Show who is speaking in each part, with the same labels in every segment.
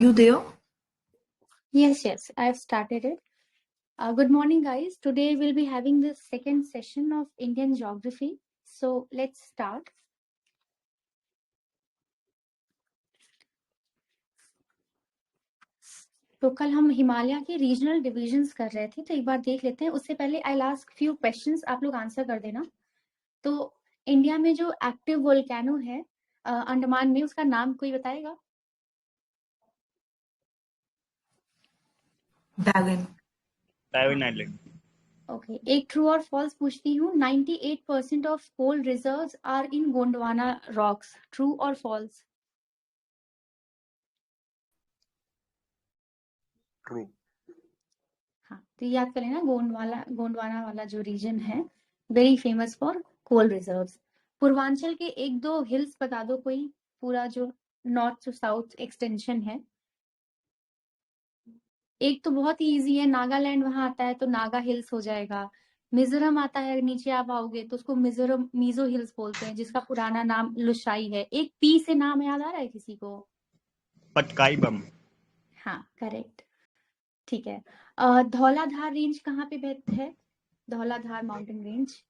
Speaker 1: You there?
Speaker 2: Yes, I've started it. Good morning, guys. Today we'll be having the second session of Indian geography. So let's start. तो कल हम हिमालय के regional divisions कर रहे थे, तो एक बार देख लेते हैं. उससे पहले आई आस्क फ्यू क्वेश्चंस, आप लोग आंसर कर देना. तो इंडिया में जो एक्टिव वोल्केनो है अंडमान में, उसका नाम कोई बताएगा?
Speaker 3: Darwin island.
Speaker 2: ओके, एक ट्रू और फॉल्स पूछती हूँ. 98% of coal reserves are in Gondwana rocks. True और फॉल्स?
Speaker 3: ट्रू.
Speaker 2: हाँ, तो याद कर लेना, गोंडवाना वाला जो रीजन है, very famous for coal reserves. Purvanchal के एक दो हिल्स बता दो कोई, पूरा जो नॉर्थ टू साउथ एक्सटेंशन है. एक तो बहुत ही इजी है, नागालैंड वहां आता है तो नागा हिल्स हो जाएगा. मिजोरम आता है, नीचे आप आओगे तो उसको मिजोरम मिजो हिल्स बोलते हैं, जिसका पुराना नाम लुशाई है. एक पी से नाम याद आ रहा है किसी को?
Speaker 3: पटकाई बम.
Speaker 2: हाँ, करेक्ट. ठीक है. धौलाधार रेंज कहाँ पे बेस्ड है? Dhauladhar mountain range.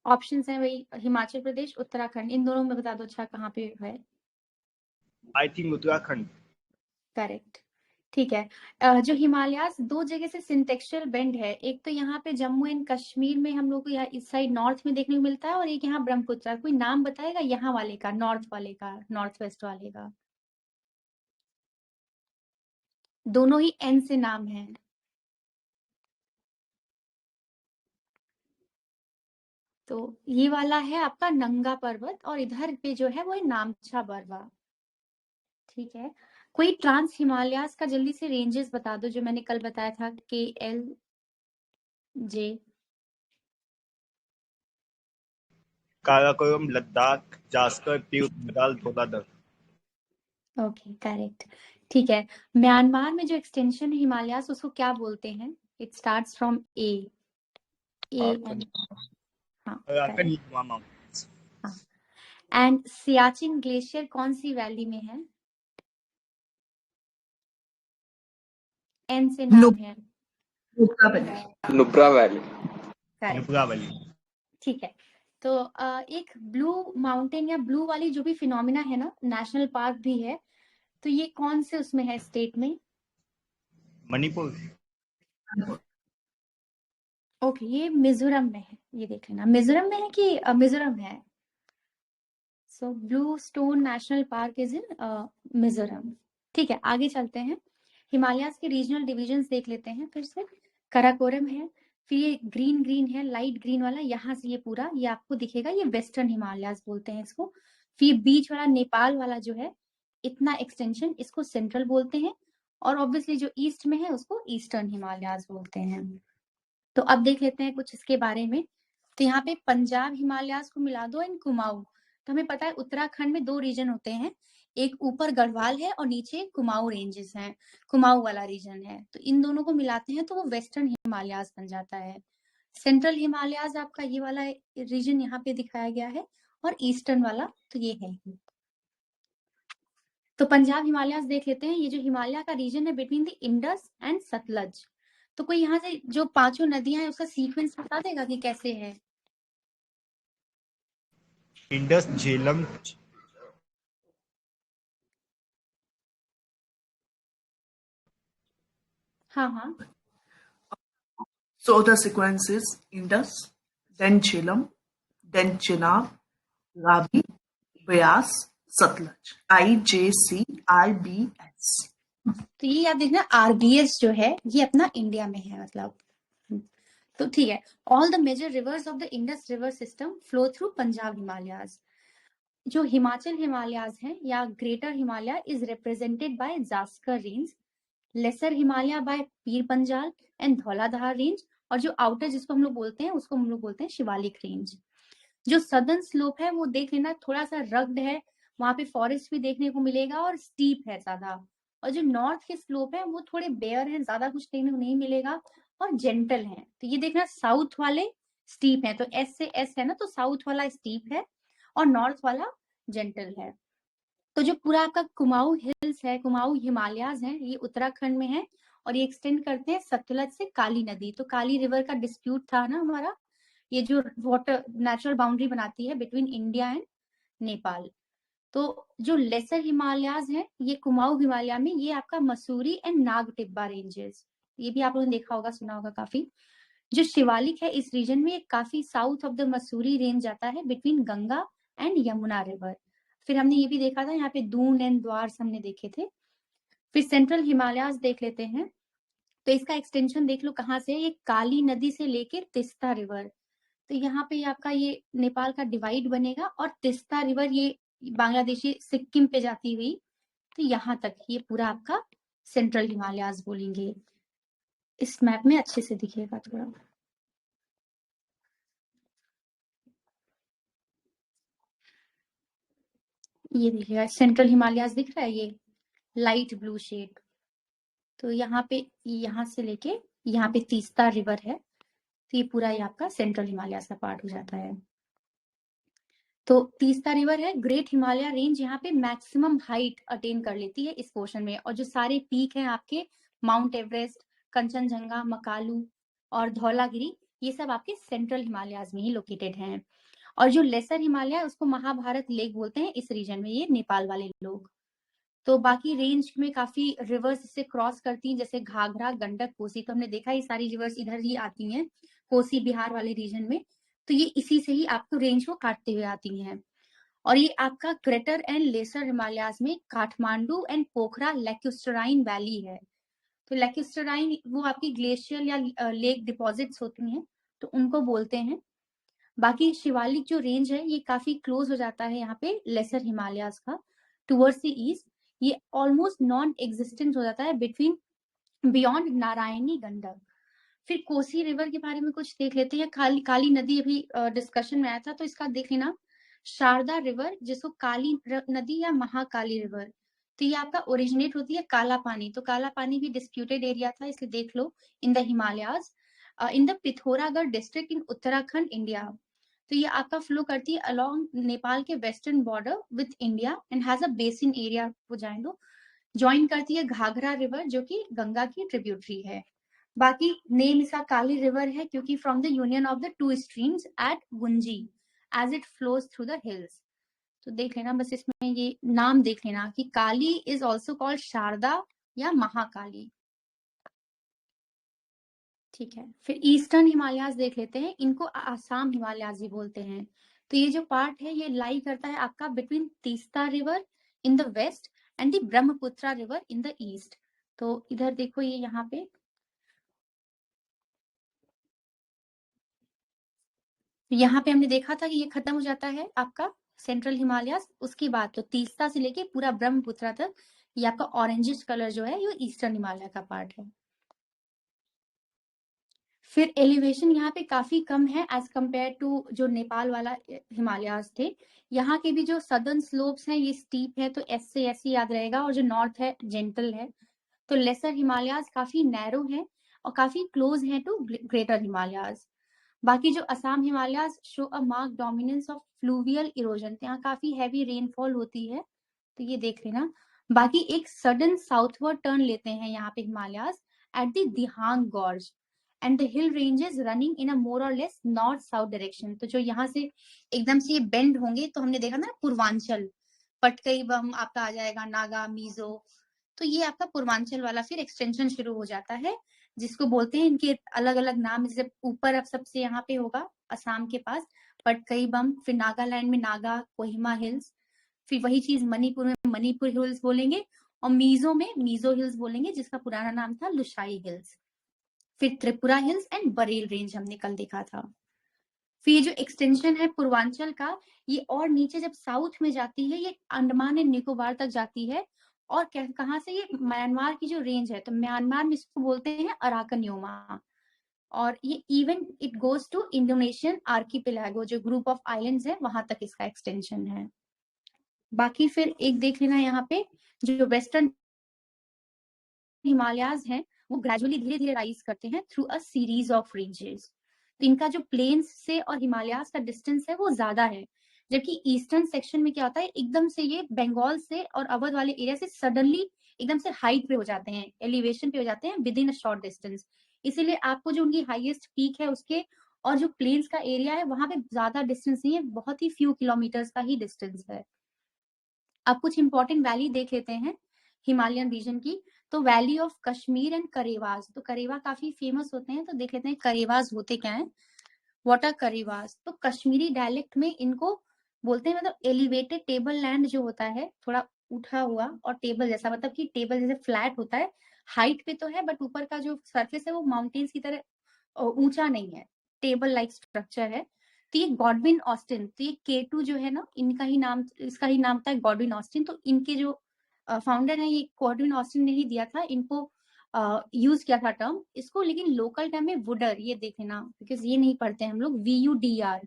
Speaker 2: ऑप्शंस हैं वही हिमाचल प्रदेश, उत्तराखंड, इन दोनों में बता दो अच्छा कहाँ पे है.
Speaker 3: I think Uttarakhand.
Speaker 2: करेक्ट. ठीक है. जो हिमालयास दो जगह से सिंटेक्चुअल बेंड है, एक तो यहाँ पे जम्मू एंड कश्मीर में हम लोग को यहाँ इस साइड नॉर्थ में देखने को मिलता है, और एक यहाँ ब्रह्मपुत्र. कोई नाम बताएगा यहाँ वाले का, नॉर्थ वाले का, नॉर्थ वेस्ट वाले का? दोनों ही एन से नाम है. तो ये वाला है आपका नंगा पर्वत, और इधर पे जो है वो है नामचा बरवा. ठीक है. कोई ट्रांस हिमालयास का जल्दी से रेंजेस बता दो, जो मैंने कल बताया था, KLJ.
Speaker 3: काराकोरम, लद्दाख, जास्कर, पीर बदाल, धौलाधर.
Speaker 2: Okay, correct. ठीक है. म्यांमार में जो एक्सटेंशन है हिमालयास, उसको क्या बोलते हैं? It starts from A and. हाँ,
Speaker 3: माउंटेन्स.
Speaker 2: हाँ. एंड सियाचिन ग्लेशियर कौन सी वैली में है? एन से नाम है.
Speaker 4: नुब्रा वैली.
Speaker 3: नुब्रा वैली.
Speaker 2: ठीक है. तो एक ब्लू माउंटेन या ब्लू वाली जो भी फिनोमिना है ना, नेशनल पार्क भी है, तो ये कौन से उसमें है स्टेट में?
Speaker 3: मणिपुर.
Speaker 2: ओके, ये मिजोरम में है. ये देख लेना, मिजोरम में है कि मिजोरम है. सो blue stone national park is in Mizoram. ठीक है, आगे चलते हैं. हिमालयास के रीजनल डिविजन्स देख लेते हैं फिर से. कराकोरम है, फिर ये ग्रीन ग्रीन है, लाइट ग्रीन वाला, यहाँ से ये पूरा ये आपको दिखेगा, ये वेस्टर्न हिमालयास बोलते हैं इसको. फिर बीच वाला नेपाल वाला जो है, इतना एक्सटेंशन, इसको सेंट्रल बोलते हैं. और ऑब्वियसली जो ईस्ट में है उसको ईस्टर्न हिमालयास बोलते हैं. तो अब देख लेते हैं कुछ इसके बारे में. तो यहाँ पे पंजाब हिमालयास को मिला दो एंड कुमाऊं. तो हमें पता है उत्तराखंड में दो रीजन होते हैं, एक ऊपर गढ़वाल है और नीचे कुमाऊं रेंजेस हैं, कुमाऊं वाला रीजन है. तो इन दोनों को मिलाते हैं तो वो वेस्टर्न हिमालयास बन जाता है. सेंट्रल हिमालयास आपका ये वाला रीजन यहाँ पे दिखाया गया है, और ईस्टर्न वाला तो ये है. तो पंजाब हिमालयास देख लेते हैं. ये जो हिमालय का रीजन है between the Indus and Sutlej. तो कोई यहाँ से जो पांचों नदियां हैं उसका सीक्वेंस बता देगा कि कैसे है?
Speaker 3: इंडस, झेलम.
Speaker 2: हाँ.
Speaker 1: So the sequence is Indus, then Jhelum, then Chenab, Ravi, Beas, Satluj. IJCRBS.
Speaker 2: तो ये याद देखना, RBS जो है ये अपना इंडिया में है, मतलब. तो ठीक है. All the major rivers of the Indus river system flow through Punjab Himalayas. जो हिमाचल हिमालयास है या greater Himalaya is represented by Zaskar range, lesser Himalaya by Pir Panjal and Dhauladhar range, और जो आउटर जिसको हम लोग बोलते हैं उसको हम लोग बोलते हैं शिवालिक रेंज. जो सदर्न स्लोप है वो देख लेना, थोड़ा सा रग्ड है, वहां पे फॉरेस्ट भी देखने को मिलेगा और स्टीप है ज्यादा. और जो नॉर्थ के स्लोप है वो थोड़े बेयर है, ज्यादा कुछ देखने को नहीं मिलेगा और जेंटल है. तो ये देखना, साउथ वाले स्टीप है, तो एस से एस है ना, तो साउथ वाला स्टीप है और नॉर्थ वाला जेंटल है. तो जो पूरा आपका कुमाऊं हिल्स है, कुमाऊं हिमालयाज है, ये उत्तराखंड में है और ये एक्सटेंड करते हैं सतलज से काली नदी। तो काली रिवर का डिस्प्यूट था ना हमारा, ये जो वाटर नेचुरल बाउंड्री बनाती है बिटवीन इंडिया एंड नेपाल। तो जो लेसर हिमालयाज है ये कुमाऊं हिमालय में, ये आपका मसूरी एंड नाग टिब्बा रेंजेस, ये भी आप लोगों ने देखा होगा, सुना होगा काफी। जो शिवालिक है इस रीजन में, काफी south of the Mussoorie range जाता है between Ganga and Yamuna river. फिर हमने ये भी देखा था यहाँ पे दून एंड द्वार्स हमने देखे थे। फिर सेंट्रल हिमालयाज देख लेते हैं। तो इसका एक्सटेंशन देख लो कहाँ से है, ये काली नदी से लेकर तिस्ता रिवर। तो यहाँ पे आपका ये नेपाल का डिवाइड बनेगा और तिस्ता रिवर ये बांग्लादेशी सिक्किम पे जाती हुई, तो यहाँ तक ये पूरा आपका सेंट्रल हिमालयाज बोलेंगे। इस मैप में अच्छे से दिखेगा थोड़ा। ये देखिएगा सेंट्रल हिमालयाज दिख रहा है, ये लाइट ब्लू शेड। तो यहाँ पे यहाँ से लेके यहाँ पे तीस्ता रिवर है, तो ये पूरा ये आपका सेंट्रल हिमालयाज का पार्ट हो जाता है। तो तीस्ता रिवर है, ग्रेट हिमालय रेंज यहाँ पे मैक्सिमम हाइट अटेन कर लेती है इस पोर्शन में, और जो सारे पीक हैं आपके माउंट एवरेस्ट, कंचनजंगा, मकालू और धौलागिरी, ये सब आपके सेंट्रल हिमालयाज में ही लोकेटेड हैं। और जो लेसर हिमालय उसको महाभारत लेक बोलते हैं इस रीजन में, ये नेपाल वाले लोग। तो बाकी रेंज में काफी रिवर्स इससे क्रॉस करती हैं, जैसे घाघरा, गंडक, कोसी। तो हमने देखा ये सारी रिवर्स इधर ही आती हैं, कोसी बिहार वाले रीजन में। तो ये इसी से ही आपको रेंज को काटते हुए आती हैं। और ये आपका ग्रेटर एंड लेसर हिमालयाज में काठमांडू एंड पोखरा लेक्यूस्टराइन वैली है। तो लेक्यूस्टराइन वो आपकी ग्लेशियर या लेक डिपॉजिट्स होती हैं, तो उनको बोलते हैं। बाकी शिवालिक जो रेंज है ये काफी क्लोज हो जाता है यहाँ पे लेसर हिमालयाज का, टुवर्ड्स द ईस्ट। ये ऑलमोस्ट नॉन एग्जिस्टेंट हो जाता है बिटवीन बियॉन्ड नारायणी गंडक। फिर कोसी रिवर के बारे में कुछ देख लेते हैं। काली नदी अभी डिस्कशन में आया था, तो इसका देख लेना। शारदा रिवर, जिसको काली नदी या महाकाली रिवर, तो ये आपका ओरिजिनेट होती है काला पानी। तो काला पानी भी डिस्प्यूटेड एरिया था, इसलिए देख लो। In the Himalayas in the Pithoragarh district in Uttarakhand India. तो ये आपका फ्लो करती है अलोंग नेपाल के western border with India and has a basin area. वो जाए दो। ज्वाइन करती है घाघरा रिवर जो कि गंगा की ट्रिब्यूटरी है। बाकी नेम इसका काली रिवर है क्योंकि from the union of the two streams at Gunji as it flows through the hills. तो देख लेना बस, इसमें ये नाम देख लेना कि काली इज ऑल्सो कॉल्ड शारदा या महाकाली। ठीक है, फिर ईस्टर्न हिमालयाज देख लेते हैं। इनको आसाम हिमालयाज भी बोलते हैं। तो ये जो पार्ट है ये लाई करता है आपका between Teesta river in the west and the Brahmaputra river in the east. तो इधर देखो, ये यहाँ पे हमने देखा था कि ये खत्म हो जाता है आपका सेंट्रल हिमालयाज। उसके बाद तो तीस्ता से लेके पूरा ब्रह्मपुत्रा तक ये आपका ऑरेंजिश कलर जो है ये ईस्टर्न हिमालय का पार्ट है। फिर एलिवेशन यहाँ पे काफी कम है एज कम्पेयर टू जो नेपाल वाला हिमालयाज थे। यहाँ के भी जो सदर्न स्लोप्स हैं ये स्टीप है, तो एस से ऐसे याद रहेगा, और जो नॉर्थ है जेंटल है। तो लेसर हिमालयाज काफी नैरो है और काफी क्लोज है टू ग्रेटर हिमालयाज। बाकी जो Assam Himalayas show a mark dominance of fluvial erosion, यहाँ काफी हैवी रेनफॉल होती है, तो ये देख लेना। बाकी एक सडन साउथवर्ड टर्न लेते हैं यहाँ पे Himalayas at the Dihang gorge and the hill ranges running in a more or less north south direction. तो जो यहाँ से एकदम से ये बेंड होंगे, तो हमने देखा ना पूर्वांचल, पटकई बम आपका आ जाएगा, नागा, मिजो। तो ये आपका पूर्वांचल वाला फिर एक्सटेंशन शुरू हो जाता है, जिसको बोलते हैं, इनके अलग अलग नाम। जैसे ऊपर अब सबसे यहाँ पे होगा असम के पास पटकई बम, फिर नागालैंड में नागा कोहिमा हिल्स, फिर वही चीज मणिपुर में मणिपुर हिल्स बोलेंगे, और मिजो में मिजो हिल्स बोलेंगे, जिसका पुराना नाम था लुशाई हिल्स। फिर Tripura hills and Barail range हमने कल देखा था। फिर ये जो एक्सटेंशन है पूर्वांचल का, ये और नीचे जब साउथ में जाती है, ये अंडमान एंड निकोबार तक जाती है। और कहाँ से, ये म्यांमार की जो रेंज है, तो म्यांमार में इसको बोलते हैं अराकन्योमा। और ये even it goes to Indonesian archipelago, जो ग्रुप ऑफ आइलैंड्स है, वहां तक इसका एक्सटेंशन है। बाकी फिर एक देख लेना यहाँ पे, जो वेस्टर्न हिमालयाज हैं वो ग्रेजुअली धीरे धीरे राइज करते हैं through a series of ranges. तो इनका जो प्लेन्स से और हिमालयाज का डिस्टेंस है वो ज्यादा है, जबकि ईस्टर्न सेक्शन में क्या होता है, एकदम से ये बंगाल से और अवध वाले एरिया से सडनली एकदम से हाइट पे हो जाते हैं, एलिवेशन पे हो जाते हैं with in a short distance. इसीलिए आपको जो उनकी हाईएस्ट पीक है उसके और जो प्लेन्स का एरिया है वहां पे ज्यादा डिस्टेंस नहीं है, बहुत ही फ्यू किलोमीटर्स का ही डिस्टेंस है। अब कुछ इंपॉर्टेंट वैली देख लेते हैं हिमालयन रीजन की। तो वैली ऑफ कश्मीर एंड करेवास, तो करेवा काफी फेमस होते हैं, तो देख लेते हैं करेवास होते क्या है। What are karewas? तो कश्मीरी डायलेक्ट में इनको बोलते हैं, मतलब एलिवेटेड टेबल लैंड जो होता है, थोड़ा उठा हुआ और टेबल जैसा, मतलब कि टेबल जैसे फ्लैट होता है, हाइट पे तो है बट ऊपर का जो सरफेस है वो माउंटेन्स की तरह ऊंचा नहीं है, टेबल लाइक स्ट्रक्चर है। तो ये गॉडविन ऑस्टिन, तो ये K2 जो है ना, इनका ही नाम, इसका ही नाम था गॉडविन ऑस्टिन। तो इनके जो फाउंडर है, ये गॉडविन ऑस्टिन ने ही दिया था इनको, यूज किया था टर्म इसको। लेकिन लोकल टर्म में वुडर, ये देख लेना बिकॉज ये नहीं पढ़ते हैं हम लोग, VUDR।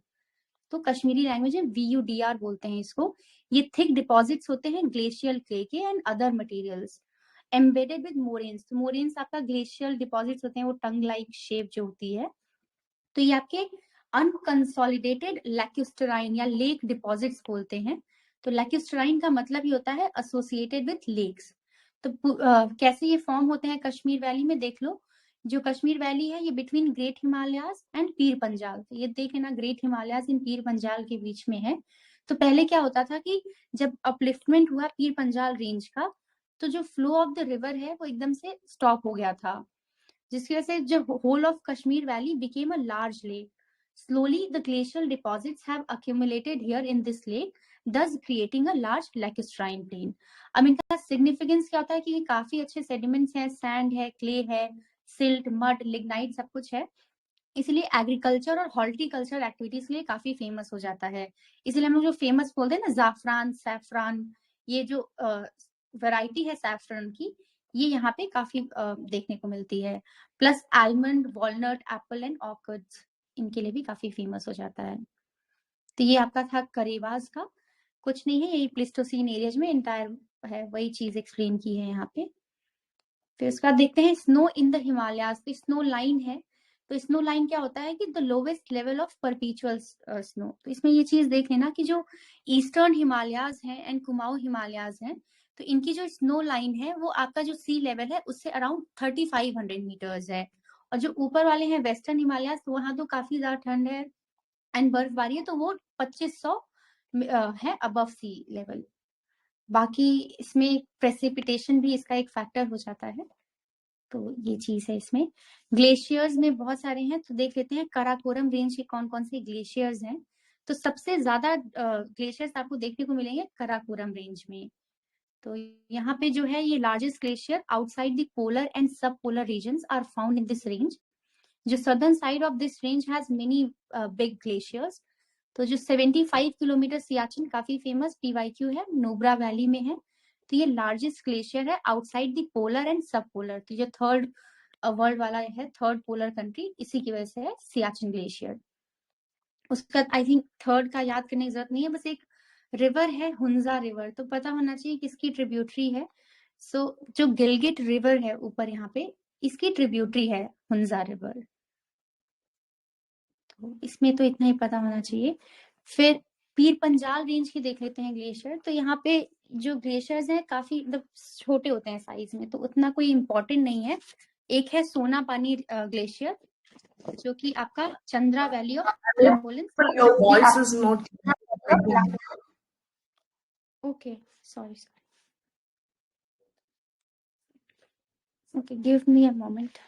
Speaker 2: तो कश्मीरी लैंग्वेज में VUDR बोलते हैं इसको। ये थिक डिपॉजिट्स होते हैं ग्लेशियल क्ले के and other materials embedded with moraines. तो मोरेन्स आपका ग्लेशियल डिपॉजिट्स होते हैं, वो टंग लाइक शेप जो होती है। तो ये आपके अनकंसोलिडेटेड लैक्यूस्टराइन या लेक डिपॉजिट्स बोलते हैं। तो लैक्यूस्टराइन का मतलब ही होता है एसोसिएटेड विथ लेक्स। तो कैसे ये फॉर्म होते हैं कश्मीर वैली में, देख लो। जो कश्मीर वैली है ये between great Himalayas and Pir Panjal, तो ये देख लेना ग्रेट हिमालयाज इन पीर पंजाल के बीच में है। तो पहले क्या होता था कि जब अपलिफ्टमेंट हुआ पीर पंजाल रेंज का, तो जो फ्लो ऑफ द रिवर है वो एकदम से स्टॉप हो गया था, जिसकी वजह से जो whole of Kashmir valley became a large lake. Slowly, the glacial deposits have accumulated here in this lake, thus creating a large lacustrine plain. अब इनका सिग्निफिकेंस क्या होता है कि ये काफी अच्छे सेडिमेंट्स हैं, सैंड है, क्ले है, सिल्ट, मड, लिग्नाइट सब कुछ है। इसलिए एग्रीकल्चर और हॉर्टिकल्चर एक्टिविटीज के लिए काफी फेमस हो जाता है। इसलिए हम लोग जो फेमस बोलते हैं ना, जाफरान, सैफरान, ये जो वैरायटी है सैफरन की, ये यहाँ पे काफी देखने को मिलती है। Plus almond, walnut, Apple and orchids इनके लिए भी काफी फेमस हो जाता है। तो ये आपका था करेवास का, कुछ नहीं है, यही प्लिस्टोसीन एरियाज में इंटायर है, वही चीज एक्सप्लेन की है यहाँ पे। फिर उसके बाद देखते हैं स्नो इन द हिमालयाज। तो स्नो लाइन है, तो स्नो लाइन क्या होता है कि the lowest level of परपीचुअल snow. तो इसमें ये चीज देख लेना कि जो ईस्टर्न हिमालयाज हैं एंड कुमाऊं हिमालयाज हैं, तो इनकी जो स्नो लाइन है वो आपका जो सी लेवल है उससे अराउंड 3500 मीटर्स है। और जो ऊपर वाले हैं वेस्टर्न हिमालयाज, तो वहां तो काफी ज्यादा ठंड है एंड बर्फबारी है, तो वो 2500 है अबव सी लेवल। बाकी इसमें प्रेसिपिटेशन भी इसका एक फैक्टर हो जाता है, तो ये चीज है इसमें। ग्लेशियर्स में बहुत सारे हैं, तो देख लेते हैं काराकोरम रेंज के कौन कौन से ग्लेशियर्स हैं। तो सबसे ज्यादा ग्लेशियर्स आपको देखने को मिलेंगे काराकोरम रेंज में। तो यहाँ पे जो है ये largest glacier outside the polar and sub polar regions are found in this range. जो southern side of this range has many big glaciers. तो जो 75 किलोमीटर सियाचिन काफी फेमस PYQ है, नोब्रा वैली में है। तो ये लार्जेस्ट ग्लेशियर है outside the polar and sub polar. तो जो थर्ड वर्ल्ड वाला है, थर्ड पोलर कंट्री, इसी की वजह से है सियाचिन ग्लेशियर। उसका आई थिंक थर्ड का याद करने की जरूरत नहीं है, बस एक रिवर है हुंजा रिवर, तो पता होना चाहिए किसकी ट्रिब्यूटरी है। सो जो गिलगिट रिवर है ऊपर यहाँ पे, इसकी ट्रिब्यूटरी है हुंजा रिवर। तो इसमें तो इतना ही पता होना चाहिए। फिर पीर पंजाल रेंज की देख लेते हैं ग्लेशियर। तो यहाँ पे जो ग्लेशियर्स हैं काफी मतलब छोटे होते हैं साइज में, तो उतना कोई इम्पोर्टेंट नहीं है। एक है सोना पानी ग्लेशियर, जो कि आपका Chandra valley of
Speaker 1: But your voice is not.
Speaker 2: Okay, sorry okay, give me a moment.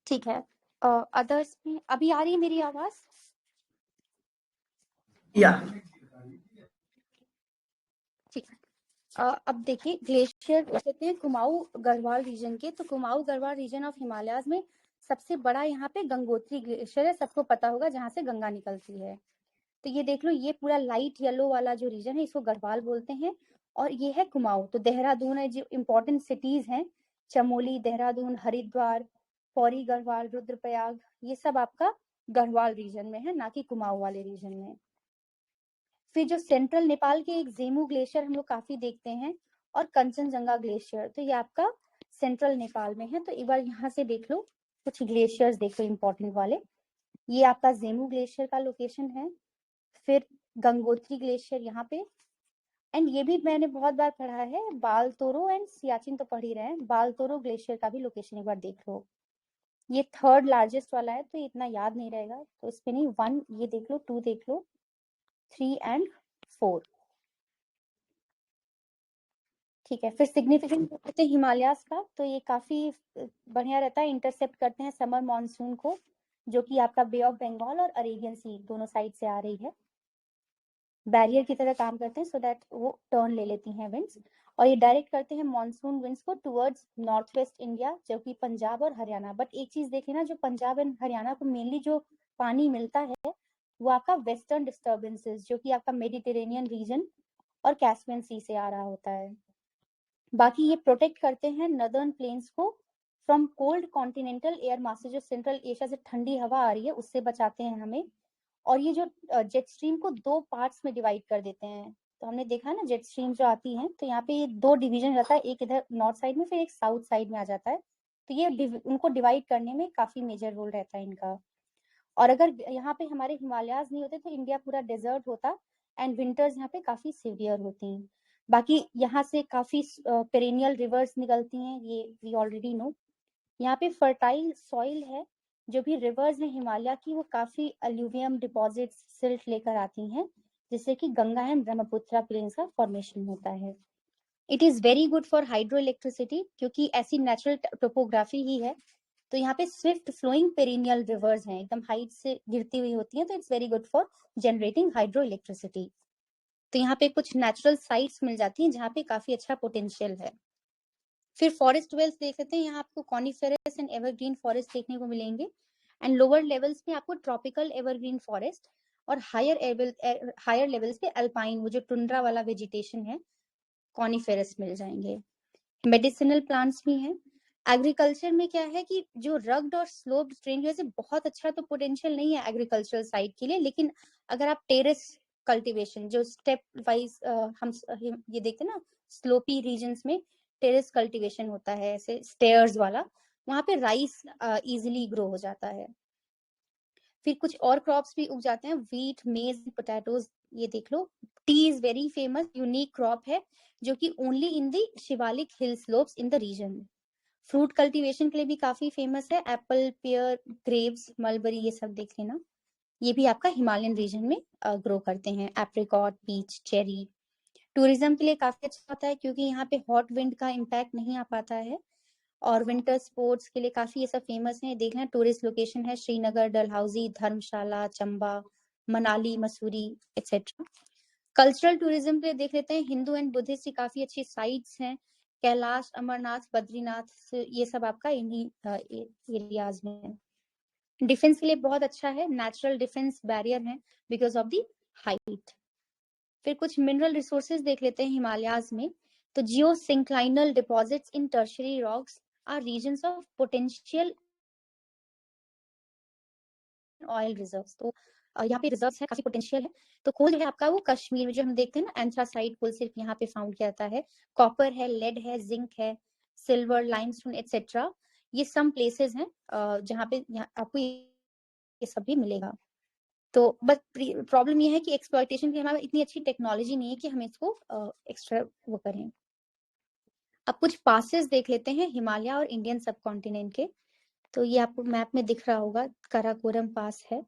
Speaker 2: ठीक है, अदर्स में अभी आ रही है मेरी आवाज?
Speaker 1: Yeah.
Speaker 2: ठीक है। अब देखिए ग्लेशियर कहते हैं कुमाऊं गढ़वाल रीजन के। तो कुमाऊं गढ़वाल रीजन ऑफ हिमालयाज में सबसे बड़ा यहाँ पे गंगोत्री ग्लेशियर है, सबको पता होगा, जहाँ से गंगा निकलती है। तो ये देख लो, ये पूरा लाइट येलो वाला जो रीजन है इसको गढ़वाल बोलते हैं, और ये है कुमाऊं। तो देहरादून है, जो इम्पोर्टेंट सिटीज हैं, चमोली, देहरादून, हरिद्वार, पौड़ी गढ़वाल, रुद्रप्रयाग, ये सब आपका गढ़वाल रीजन में है, ना कि कुमाऊं वाले रीजन में। फिर जो सेंट्रल नेपाल के एक जेमू ग्लेशियर हम लोग काफी देखते हैं, और कंचनजंगा ग्लेशियर, तो ये आपका सेंट्रल नेपाल में है। तो एक बार यहाँ से देख लो, कुछ ग्लेशियर्स देखो इंपॉर्टेंट वाले। ये आपका जेमू ग्लेशियर का लोकेशन है, फिर गंगोत्री ग्लेशियर यहाँ पे, एंड ये भी मैंने बहुत बार पढ़ा है, बालतोरो एंड सियाचिन तो पढ़ ही रहे हैं, बालतोरो ग्लेशियर का भी लोकेशन एक बार देख लो। ये थर्ड लार्जेस्ट वाला है, तो इतना याद नहीं रहेगा, तो इस पे नहीं, 1 ये देख लो, 2 देख लो, 3 एंड 4। ठीक है, फिर सिग्निफिकेंट कहते हैं हिमालयास का, तो ये काफी बढ़िया रहता है, इंटरसेप्ट करते हैं समर मॉनसून को, जो कि आपका बे ऑफ बंगाल और अरेबियन सी दोनों साइड से आ रही है, बैरियर की तरह काम करते हैं, सो दैट वो टर्न ले लेती हैं विंड्स, और ये डायरेक्ट करते हैं मॉनसून विंड्स को टुवर्ड्स नॉर्थ वेस्ट इंडिया, जो कि पंजाब और हरियाणा। बट एक चीज देख लेना, जो पंजाब एंड हरियाणा को मेनली जो पानी मिलता है वो आपका वेस्टर्न डिस्टर्बेंसेस, जो कि आपका मेडिटेरेनियन रीजन और कैस्पियन सी से आ रहा होता है। बाकी ये प्रोटेक्ट करते हैं नदर्न प्लेन्स को from cold continental air masses, जो सेंट्रल एशिया से ठंडी हवा आ रही है उससे बचाते हैं हमें। और ये जो जेट स्ट्रीम को 2 पार्ट्स में डिवाइड कर देते हैं, तो हमने देखा ना जेट स्ट्रीम जो आती है, तो यहाँ पे ये 2 डिवीजन रहता है, एक इधर नॉर्थ साइड में, फिर एक साउथ साइड में आ जाता है, तो ये उनको डिवाइड करने में काफी मेजर रोल रहता है इनका। और अगर यहाँ पे हमारे हिमालयाज नहीं होते तो इंडिया पूरा डेजर्ट होता, एंड विंटर्स यहाँ पे काफी सीवियर होती हैं। बाकी यहाँ से काफी पेरेनियल रिवर्स निकलती हैं, ये वी ऑलरेडी नो। यहाँ पे फर्टाइल सॉइल है, जो भी रिवर्स है हिमालय की, वो काफी अलुवियम डिपॉजिट सिल्ट लेकर आती हैं, जिससे कि गंगा एंड ब्रह्मपुत्र प्लेन्स का फॉर्मेशन होता है। It is very good for hydro electricity, क्योंकि ऐसी नेचुरल टोपोग्राफी ही है, तो यहाँ पे स्विफ्ट फ्लोइंग पेरिनियल रिवर्स हैं, एकदम हाइट से गिरती हुई होती हैं, तो it's very good for generating hydro electricity. तो यहाँ पे कुछ नेचुरल साइट्स मिल जाती हैं जहाँ पे काफी अच्छा पोटेंशियल है। फिर फॉरेस्ट वेल्स देख लेते हैं, यहाँ आपको कॉनिफेरस एंड एवरग्रीन फॉरेस्ट देखने को मिलेंगे, एंड लोअर लेवल्स में आपको ट्रॉपिकल एवरग्रीन फॉरेस्ट, और हायर लेवल्स पे अल्पाइन, वो जो टुंड्रा वाला वेजिटेशन है, कॉनिफेरस मिल जाएंगे। मेडिसिनल प्लांट्स भी हैं। एग्रीकल्चर में क्या है कि जो रग्ड और स्लोप्ड टेरेन की वजह से बहुत अच्छा तो पोटेंशियल नहीं है एग्रीकल्चरल साइड के लिए, लेकिन अगर आप टेरेस कल्टीवेशन जो स्टेप वाइज हम ये देखते हैं ना, स्लोपी रीजन्स में टेरेस कल्टीवेशन होता है, ऐसे स्टेयर्स वाला, वहां पे राइस इजीली ग्रो हो जाता है। फिर कुछ और क्रॉप्स भी उग जाते हैं, व्हीट, मेज, पोटैटोज, ये देख लो। Tea is very famous, unique crop है, जो कि only in the Shivalik hill slopes in the region. Fruit cultivation के लिए भी काफी फेमस है, एप्पल, पेयर, ग्रेप्स, मलबरी, ये सब देख लेना। ये भी आपका हिमालयन रीजन में ग्रो करते हैं, एप्रिकॉट, पीच, चेरी। टूरिज्म के लिए काफी अच्छा होता है, क्योंकि यहाँ पे हॉट विंड का इम्पैक्ट नहीं आ पाता है, और विंटर स्पोर्ट्स के लिए काफी ये सब फेमस है। देखना टूरिस्ट लोकेशन है Srinagar, Dalhousie, Dharamshala, Chamba, Manali, Mussoorie etcetera. Cultural tourism के लिए देख लेते हैं, हिंदू एंड बुद्धिस्ट की काफी अच्छी साइट्स हैं, कैलाश, अमरनाथ, बद्रीनाथ, ये सब आपका इन्हीं एरियाज में है। डिफेंस के लिए बहुत अच्छा है, नेचुरल डिफेंस बैरियर है बिकॉज ऑफ द हाइट। फिर कुछ मिनरल रिसोर्सेज देख लेते हैं हिमालयाज में, तो geosynclinal deposits in tertiary rocks are regions of potential oil reserves. तो यहाँ पे रिजर्व्स है, काफी पोटेंशियल है। तो कोल जो है आपका वो कश्मीर में जो हम देखते हैं ना, एंथ्रासाइट कोल सिर्फ यहाँ पे फाउंड किया जाता है। कॉपर है, लेड है, जिंक है, सिल्वर, लाइमस्टोन एक्सेट्रा, ये सम प्लेसेस हैं जहाँ पे आपको ये सब भी मिलेगा। तो बस प्रॉब्लम ये है कि एक्सप्लॉयटेशन की हमारे इतनी अच्छी टेक्नोलॉजी नहीं है कि हम इसको एक्स्ट्रा वो करें। अब कुछ पासेस देख लेते हैं हिमालय और इंडियन सब कॉन्टिनेंट के। तो ये आपको मैप में दिख रहा होगा, काराकोरम पास है,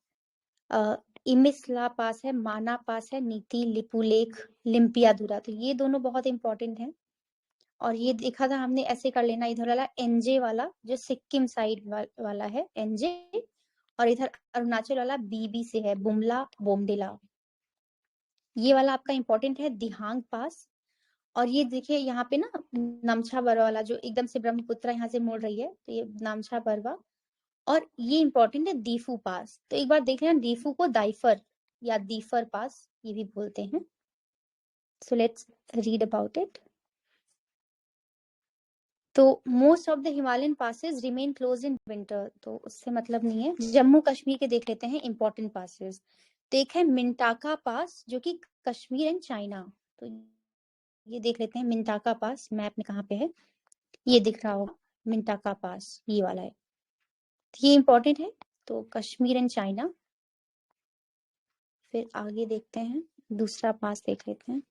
Speaker 2: इमिसला पास है, माना पास है, नीति, लिपुलेख, लिम्पियाधुरा, तो ये दोनों बहुत इंपॉर्टेंट हैं। और ये देखा था हमने, ऐसे कर लेना, इधर वाला एनजे वाला जो सिक्किम साइड वाला है एनजे, और इधर अरुणाचल वाला बीबी से है, बुमला, बोमडिला, ये वाला आपका इंपॉर्टेंट है, दिहांग पास। और ये देखिए यहाँ पे ना नामछा बरवा वाला जो एकदम से ब्रह्मपुत्र यहाँ से मुड़ रही है, तो ये नामछा बरवा। और ये इंपॉर्टेंट है दीफू पास, तो एक बार देख लेना, दीफू को दाइफर या दीफर पास ये भी बोलते हैं। So let's read about it. तो most of the Himalayan passes remain close in winter, तो उससे मतलब नहीं है। जम्मू कश्मीर के देख लेते हैं इंपॉर्टेंट पासेस। तो एक है मिंटाका पास, जो कि कश्मीर एंड चाइना, तो ये देख लेते हैं मिंटाका पास मैप में कहाँ पे है। ये दिख रहा होगा मिंटाका पास, ये वाला है, तो ये इंपॉर्टेंट है। तो कश्मीर एंड चाइना। फिर आगे देखते हैं, दूसरा पास देख लेते हैं।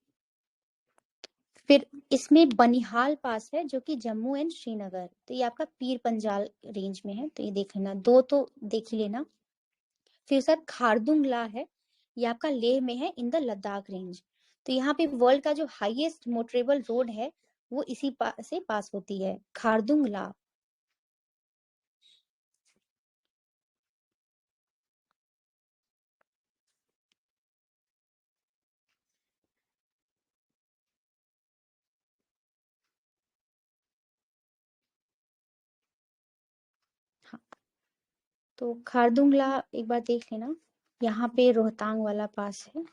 Speaker 2: फिर इसमें बनिहाल पास है जो कि जम्मू एंड श्रीनगर, तो ये आपका पीर पंजाल रेंज में है, तो ये देख लेना, दो तो देख ही लेना। फिर सर खारदुंग ला है, ये आपका लेह में है इन द लद्दाख रेंज। तो यहाँ पे वर्ल्ड का जो हाईएस्ट मोटरेबल रोड है वो इसी से पास होती है, खारदुंग ला। हाँ, तो खारदुंग ला एक बार देख लेना, यहाँ पे रोहतांग वाला पास है।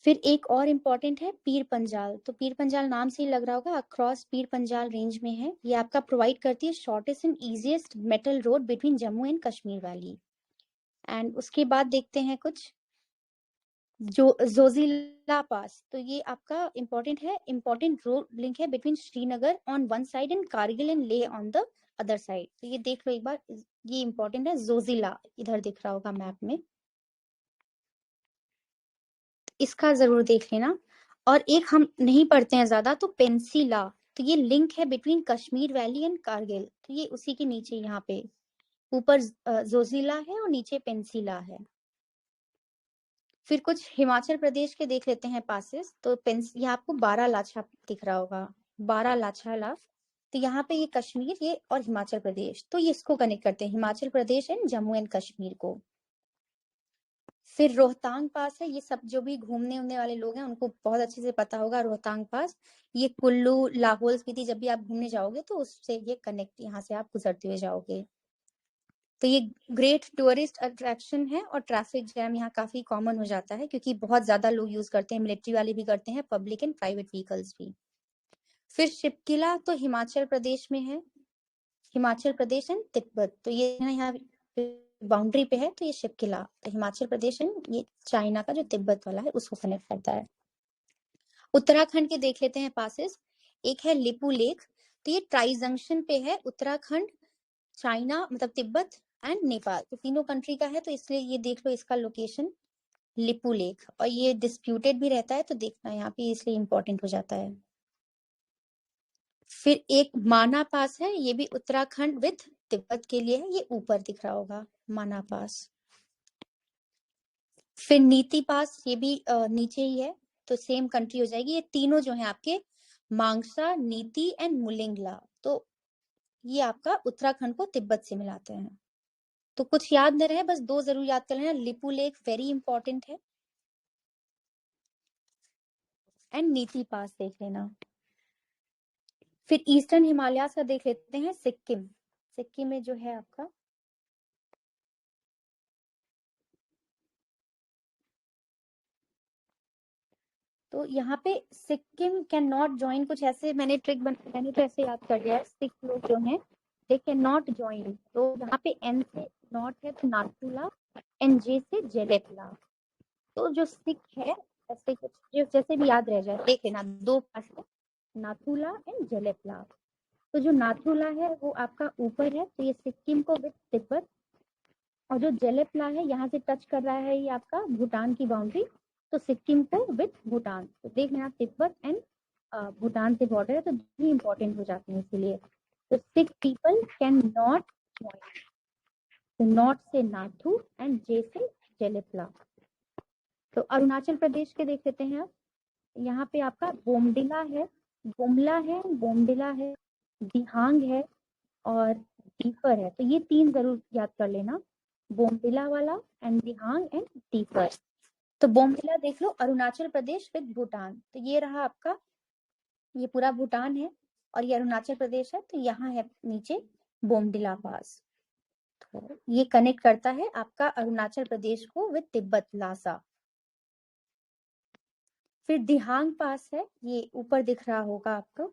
Speaker 2: फिर एक और इम्पोर्टेंट है पीर पंजाल, तो पीर पंजाल नाम से ही लग रहा होगा, अक्रॉस पीर पंजाल रेंज में है। ये आपका प्रोवाइड करती है shortest and easiest metal road between Jammu and Kashmir valley. And उसके बाद देखते हैं कुछ जो जोजिला पास, तो ये आपका इम्पोर्टेंट है, इम्पोर्टेंट रोड लिंक है between Srinagar on one side and Kargil and Leh on the other side. तो ये देख लो एक बार, ये इम्पोर्टेंट है जोजिला, इधर दिख रहा होगा मैप में, इसका जरूर देख लेना। और एक हम नहीं पढ़ते हैं ज्यादा, तो पेंसिला, तो ये लिंक है between Kashmir valley and Kargil, तो ये उसी के नीचे यहाँ पे ऊपर जोजिला है और नीचे पेंसिला है। फिर कुछ हिमाचल प्रदेश के देख लेते हैं पासेस, तो ये आपको बारह लाछा दिख रहा होगा, बारह लाछा ला, तो यहाँ पे ये कश्मीर ये और हिमाचल प्रदेश, तो ये इसको कनेक्ट करते हैं हिमाचल प्रदेश एंड जम्मू एंड कश्मीर को। फिर रोहतांग पास है, ये सब जो भी घूमने उमने वाले लोग हैं उनको बहुत अच्छे से पता होगा रोहतांग पास। ये कुल्लू लाहौल स्पीति जब भी आप घूमने जाओगे तो उससे ये कनेक्ट, यहाँ से आप गुजरते हुए जाओगे। तो ये ग्रेट टूरिस्ट अट्रैक्शन है और ट्रैफिक जैम यहाँ काफी कॉमन हो जाता है क्योंकि बहुत ज्यादा लोग यूज करते हैं, मिलिट्री वाले भी करते हैं, पब्लिक एंड प्राइवेट व्हीकल्स भी। फिर शिपकिला तो हिमाचल प्रदेश में है, हिमाचल प्रदेश एंड तिब्बत, तो ये यहाँ बाउंड्री पे है, तो ये शिपकिला तो हिमाचल प्रदेश एंड ये चाइना का जो तिब्बत वाला है उसको कनेक्ट करता है। उत्तराखंड के देख लेते हैं पासेस, एक है लिपू लेक, तो ये ट्राई जंक्शन पे है, उत्तराखंड चाइना मतलब तिब्बत एंड नेपाल, तो तीनों कंट्री का है, तो इसलिए ये देख लो इसका लोकेशन लिपू लेक, और ये डिस्प्यूटेड भी रहता है तो देखना यहाँ पे, इसलिए इंपॉर्टेंट हो जाता है। फिर एक माना पास है, ये भी उत्तराखंड विद तिब्बत के लिए है, ये ऊपर दिख रहा होगा माना पास। फिर नीति पास, ये भी नीचे ही है, तो सेम कंट्री हो जाएगी। ये तीनों जो है आपके मांगसा, नीति एंड मुलिंगला, तो ये आपका उत्तराखंड को तिब्बत से मिलाते हैं। तो कुछ याद न रहे, बस दो जरूर याद कर लेना, लिपू लेक वेरी इंपॉर्टेंट है एंड नीति पास देख लेना। फिर ईस्टर्न हिमालय का देख लेते हैं, सिक्किम, सिक्किम में जो है आपका, तो यहाँ पे सिक्किम कैन नॉट ज्वाइन, कुछ ऐसे मैंने मैंने तो ऐसे याद कर लिया है, सिख लोग जो हैं दे कैन नॉट ज्वाइन, तो यहाँ पे एन से नॉट है तो नाथुला, एंड जे से जेलेटला, तो जो सिख है ऐसे कुछ जैसे भी याद रह जाए देख लेना, दो पास है नाथुला एंड जेलेटला। तो जो नाथुला है वो आपका ऊपर है, तो ये सिक्किम को विद तिब्बत, और जो जेलेपला है यहाँ से टच कर रहा है ये आपका भूटान की बाउंड्री, तो सिक्किम को विद भूटान, तो देख लेना तिब्बत एंड भूटान से बॉर्डर है, तो भी इंपॉर्टेंट हो जाते हैं इसीलिए। तो Sikh people can not join, तो नॉट से नाथू एंड जे से जेलेपला। तो अरुणाचल प्रदेश के देख लेते हैं आप, यहाँ पे आपका बोमडिला है, बोमला है, बोमडिला है, दिहांग है और दीफर है, तो ये तीन जरूर याद कर लेना, बोमडिला वाला एंड दिहांग एंड दीफर। तो बोमडिला देख लो अरुणाचल प्रदेश विद भूटान, तो ये रहा आपका, ये पूरा भूटान है और ये अरुणाचल प्रदेश है, तो यहाँ है नीचे बोमडिला पास, तो ये कनेक्ट करता है आपका अरुणाचल प्रदेश को विद तिब्बत लासा। फिर दिहांग पास है, ये ऊपर दिख रहा होगा आपको,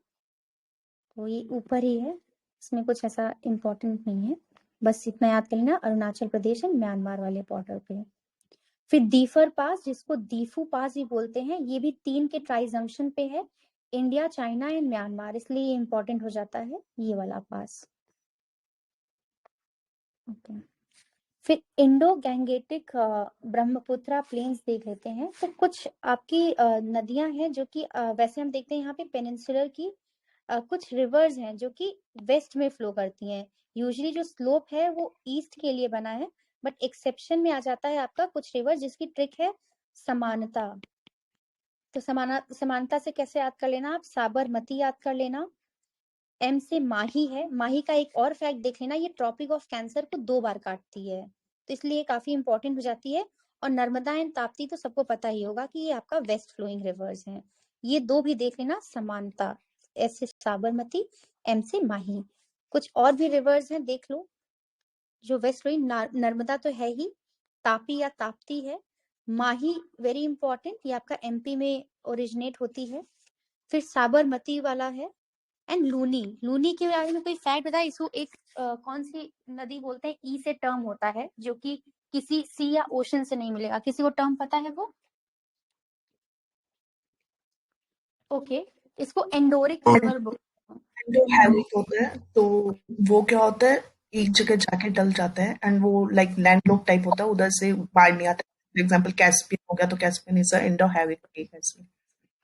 Speaker 2: तो ये ऊपर ही है, इसमें कुछ ऐसा इम्पोर्टेंट नहीं है, बस इतना याद कर लेना, अरुणाचल प्रदेश एंड म्यांमार वाले बॉर्डर पे। फिर दीफर पास, जिसको दीफू पास भी बोलते हैं, ये भी 3 के ट्राइजम्पशन पे है, इंडिया, चाइना एंड म्यांमार, इसलिए ये इंपॉर्टेंट हो जाता है ये वाला पास। ओके, फिर इंडो गैंगेटिक ब्रह्मपुत्रा प्लेन्स देख लेते हैं। तो कुछ आपकी नदियां हैं जो कि वैसे हम देखते हैं यहाँ पे पेनिनसुलर की कुछ रिवर्स हैं जो कि वेस्ट में फ्लो करती हैं। यूजुअली जो स्लोप है वो ईस्ट के लिए बना है, बट एक्सेप्शन में आ जाता है आपका कुछ रिवर जिसकी ट्रिक है समानता। तो समानता से कैसे याद कर लेना आप, साबरमती याद कर लेना। एम से माही है, माही का एक और फैक्ट देख लेना, ये ट्रॉपिक ऑफ कैंसर को 2 बार काटती है, तो इसलिए काफी इंपॉर्टेंट हो जाती है। और नर्मदा एंड ताप्ती तो सबको पता ही होगा कि ये आपका वेस्ट फ्लोइंग रिवर्स हैं। ये 2 भी देख लेना, समानता, एस से साबरमती, एम से माही। कुछ और भी रिवर्स हैं देख लो जो वेस्ट फ्लोइंग, नर्मदा तो है ही, तापी या ताप्ती है, माही वेरी इंपॉर्टेंट, ये आपका एमपी में ओरिजिनेट होती है। फिर साबरमती वाला है, एंड लूनी। लूनी के बारे में कोई फैक्ट बताए, इसको एक कौन सी नदी बोलते हैं, ई से टर्म होता है जो कि किसी सी या ओशन से नहीं मिलेगा, किसी को टर्म पता है वो? ओके, इसको एंडोरिक रिवर बोलते हैं।
Speaker 1: जो हैवी होता है तो वो क्या होता है, एक जगह जाके डल जाता है एंड वो लाइक लैंडलॉक टाइप होता है, उधर से बाहर नहीं आता। फॉर एग्जांपल कैस्पियन हो गया, तो कैस्पियन इज इंडो हैवी ऐसे।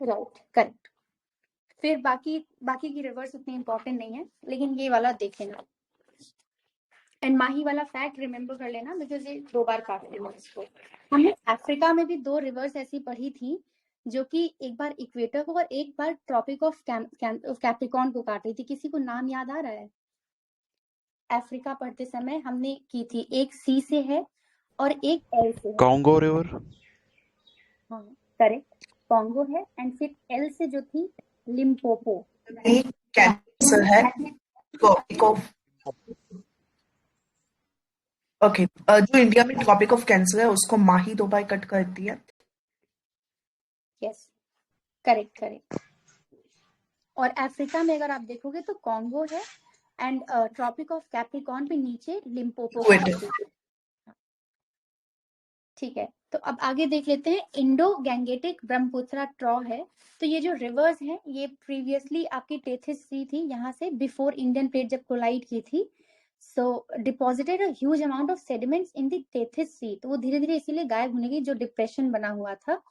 Speaker 2: Right, correct. फिर बाकी की रिवर्स उतनी इंपॉर्टेंट नहीं है, लेकिन ये वाला देख लेना। एंड माही वाला फैक्ट रिमेम्बर कर लेना, बिकॉज ये 2 बार काटते हैं इसको। हमने अफ्रीका में भी 2 रिवर्स ऐसी पढ़ी थी जो कि एक बार इक्वेटर को और एक बार ट्रॉपिक ऑफ कैप्रिकॉर्न को काट रही थी। किसी को नाम याद आ रहा है? अफ्रीका पढ़ते समय हमने की थी, एक सी से है और एक एल से है।
Speaker 4: Congo river.
Speaker 2: हाँ, करेक्ट, कॉन्गो है, एंड फिर एल से जो थी लिम्पोपो।
Speaker 1: एक कैंसर है टॉपिक ऑफ, ओके, जो इंडिया में टॉपिक ऑफ कैंसर है उसको माही 2 बार कट करती है।
Speaker 2: Yes, correct correct. और अफ्रीका में अगर आप देखोगे तो कॉन्गो है, एंड ट्रॉपिक ऑफ कैप्रिकॉर्न पे नीचे लिम्पोपो
Speaker 1: इक्वेटर।
Speaker 2: ठीक है, तो अब आगे देख लेते हैं। इंडो गैंगेटिक ब्रह्मपुत्रा ट्रॉ है। तो ये जो रिवर्स हैं ये प्रीवियसली आपकी टेथिस सी थी, यहाँ से बिफोर इंडियन प्लेट जब कोलाइड की थी, so deposited a huge amount of sediments in the Tethys sea. तो वो धीरे धीरे इसीलिए गायब होने की, जो डिप्रेशन बना हुआ था।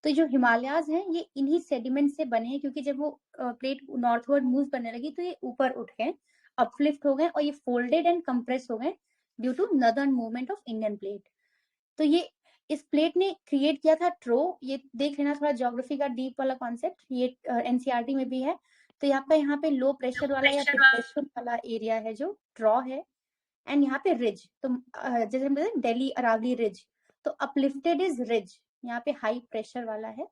Speaker 2: तो जो हिमालयाज हैं ये इन्हीं सेडिमेंट से बने हैं, क्योंकि जब वो प्लेट नॉर्थवर्ड मूव करने लगी तो ये ऊपर उठ गए, अपलिफ्ट हो गए, और ये फोल्डेड एंड कंप्रेस हो गए due to northern movement of Indian plate. तो ये इस प्लेट ने क्रिएट किया था ट्रो। ये देख लेना, थोड़ा ज्योग्राफी का डीप वाला कॉन्सेप्ट, ये एनसीईआरटी में भी है। तो यहाँ पे लो प्रेशर वाला या डिप्रेशन वाला एरिया है जो ट्रॉ है, एंड यहाँ पे रिज, तो जैसे हम कहते हैं दिल्ली अरावली रिज, तो अपलिफ्टेड इज रिज, यहाँ पे हाई प्रेशर वाला है।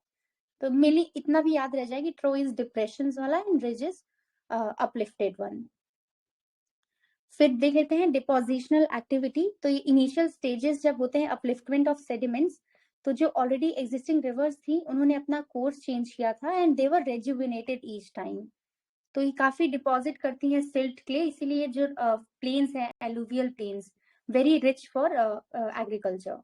Speaker 2: तो मेनली इतना भी याद रह जाए कि ट्रो इज डिप्रेशन वाला and ridge is uplifted one. फिर देख लेते हैं डिपोजिशनल एक्टिविटी। तो ये इनिशियल स्टेजेस जब होते हैं अपलिफ्टमेंट ऑफ सेडिमेंट्स, तो जो ऑलरेडी एग्जिस्टिंग रिवर्स थी उन्होंने अपना कोर्स चेंज किया था, and they were rejuvenated each time. तो ये काफी डिपॉजिट करती हैं सिल्ट क्ले, इसीलिए जो प्लेन्स हैं, alluvial plains, very rich for agriculture.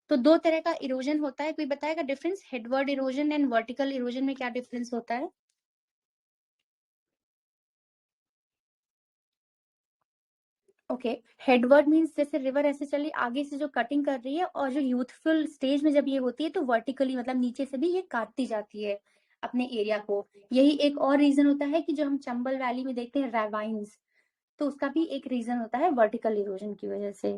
Speaker 2: तो 2 तरह का इरोजन होता है, कोई बताएगा difference, headward erosion and vertical erosion में क्या डिफरेंस होता है? ओके, हेडवर्ड मीन्स जैसे रिवर ऐसे चली आगे से जो कटिंग कर रही है, और जो यूथफुल स्टेज में जब ये होती है तो वर्टिकली, मतलब नीचे से भी ये काटती जाती है अपने एरिया को। यही एक और रीजन होता है कि जो हम चंबल वैली में देखते हैं रैवाइन्स, तो उसका भी एक रीजन होता है वर्टिकल इरोजन की वजह से।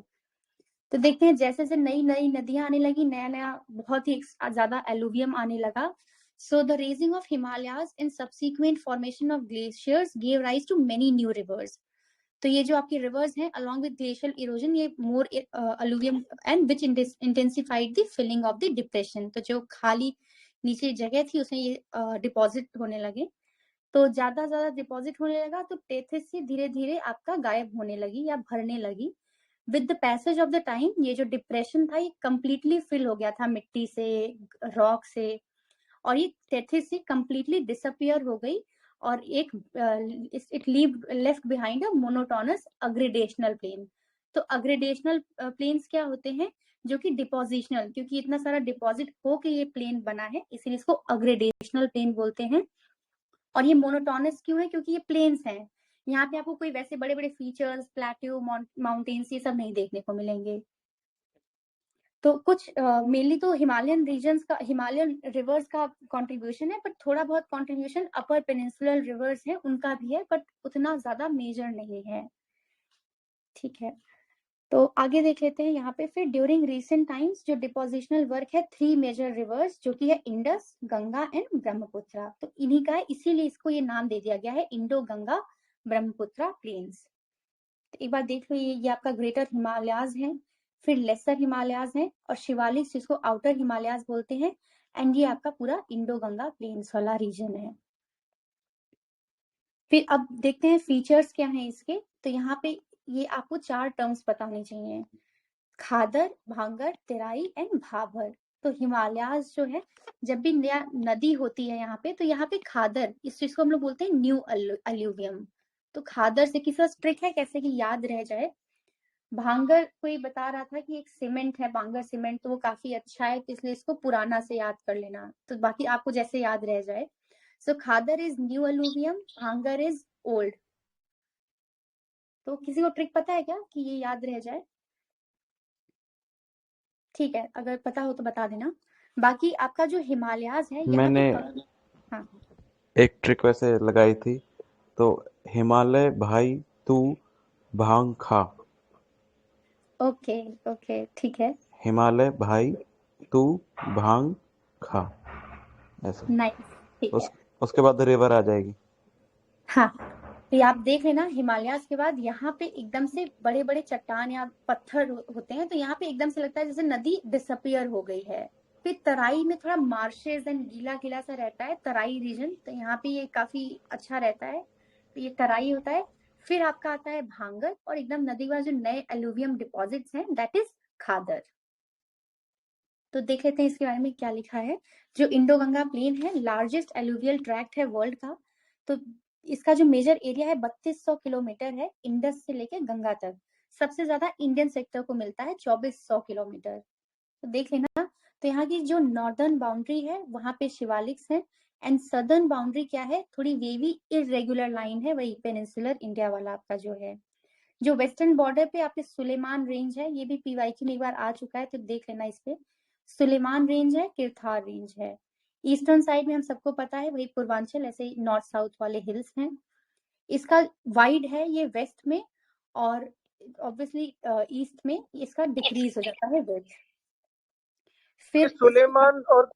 Speaker 2: तो देखते हैं जैसे जैसे नई नई नदियां आने लगी, नया नया बहुत ही ज्यादा एलुवियम आने लगा। So the raising of Himalayas in subsequent formation of glaciers give rise to many new rivers. तो ये जो आपकी रिवर्स हैं अलोंग विद ग्लेशियल इरोजन, ये more alluvium and which intensified the filling of the depression. तो जो खाली नीचे जगह थी उसमें ये डिपॉजिट होने लगे, तो ज्यादा डिपॉजिट होने लगा, तो टेथिस से धीरे धीरे आपका गायब होने लगी या भरने लगी। With the passage of the time ये जो डिप्रेशन था ये कंप्लीटली फिल हो गया था मिट्टी से, रॉक से, और ये टेथिस से कंप्लीटली डिसअपियर हो गई, और एक it left behind a monotonous aggradational plain. तो अग्रेडेशनल प्लेन्स क्या होते हैं, जो कि डिपोजिशनल, क्योंकि इतना सारा डिपॉजिट हो के ये प्लेन बना है इसीलिए इसको अग्रेडेशनल प्लेन बोलते हैं। और ये मोनोटोनस क्यों है, क्योंकि ये प्लेन्स हैं, यहाँ पे आपको कोई वैसे बड़े बड़े फीचर्स, प्लेट्यू, माउंटेन्स, ये सब नहीं देखने को मिलेंगे। तो कुछ मेनली तो हिमालयन रीजन्स का, हिमालयन रिवर्स का कंट्रीब्यूशन है, बट थोड़ा बहुत कंट्रीब्यूशन अपर पेनिनसुलर रिवर्स है उनका भी है, बट उतना ज्यादा मेजर नहीं है। ठीक है, तो आगे देख लेते हैं यहाँ पे फिर ड्यूरिंग रिसेंट टाइम्स जो डिपोजिशनल वर्क है 3 मेजर रिवर्स जो कि है इंडस, गंगा एंड ब्रह्मपुत्रा, तो इन्हीं का है, इसीलिए इसको ये नाम दे दिया गया है इंडो गंगा ब्रह्मपुत्रा प्लेन्स। तो एक बार देख लो, ये आपका ग्रेटर हिमालयाज है, फिर लेसर हिमालयाज है, और शिवालिक्स जिसको आउटर हिमालयाज बोलते हैं, एंड ये आपका पूरा इंडो गंगा प्लेन्स वाला रीजन है। फिर अब देखते हैं फीचर्स क्या हैं इसके। तो यहाँ पे ये आपको 4 टर्म्स पता होने चाहिए, खादर, भांगर, तेराई एंड भाबर। तो हिमालयाज जो है, जब भी नया नदी होती है यहाँ पे, तो यहाँ पे खादर, इस चीज को हम लोग बोलते हैं न्यू अलूवियम। तो खादर से किसी ट्रिक है कैसे कि याद रह जाए। भांगर कोई बता रहा था कि एक सीमेंट है भांगर सीमेंट, तो वो काफी अच्छा है, तो इसलिए इसको पुराना से याद कर लेना, तो बाकी आपको जैसे याद रह जाए। सो खादर इज न्यू अलूवियम, भांगर इज ओल्ड। तो किसी को ट्रिक पता है क्या कि ये याद रह जाए? ठीक है, अगर पता हो तो बता देना। बाकी आपका जो हिमालयाज है यहाँ
Speaker 4: मैंने
Speaker 2: पे हाँ
Speaker 4: एक ट्रिक वैसे लगाई थी, तो हिमालय भाई तू भांग खा।
Speaker 2: ओके ओके ठीक है,
Speaker 4: हिमालय भाई तू भांग खा, ऐसा।
Speaker 2: नाइस, ठीक है।
Speaker 4: उसके बाद रिवर आ जाएगी।
Speaker 2: हाँ, तो ये आप देख लेना, हिमालयाज के बाद यहाँ पे एकदम से बड़े बड़े चट्टान या पत्थर होते हैं, तो यहाँ पे एकदम से लगता है जैसे नदी डिसअपियर हो गई है। फिर तराई में थोड़ा मार्शेज एंड गीला गीला सा रहता है, तराई रीजन, तो यहाँ पे ये काफी अच्छा रहता है, तो ये तराई होता है। फिर आपका आता है भांगर, और एकदम नदी के बाद जो नए एलुवियम डिपॉजिट्स हैं दैट इज खादर। तो देख लेते हैं इसके बारे में क्या लिखा है। जो इंडो गंगा प्लेन है, लार्जेस्ट एलुवियल ट्रैक्ट है वर्ल्ड का, तो इसका जो मेजर एरिया है 3200 किलोमीटर है, इंडस से लेके गंगा तक। सबसे ज्यादा इंडियन सेक्टर को मिलता है 2400 किलोमीटर। तो देख लेना, तो यहाँ की जो नॉर्दर्न बाउंड्री है वहां पे शिवालिक्स है, एंड सदर्न बाउंड्री क्या है, थोड़ी वेवी इरेगुलर लाइन है, वही पेनिनसुलर इंडिया वाला आपका जो है। जो वेस्टर्न बॉर्डर पे आपके सुलेमान रेंज है, ये भी पीवाईक्यू में एक बार आ चुका है, तो देख लेना इस पे। सुलेमान रेंज है, किरथार रेंज है। ईस्टर्न साइड में हम सबको पता है वही पूर्वांचल, ऐसे नॉर्थ साउथ वाले हिल्स हैं। इसका वाइड है ये वेस्ट में, और ऑब्वियसली ईस्ट में इसका डिक्रीज हो जाता है विड्थ। फिर
Speaker 5: सुलेमान और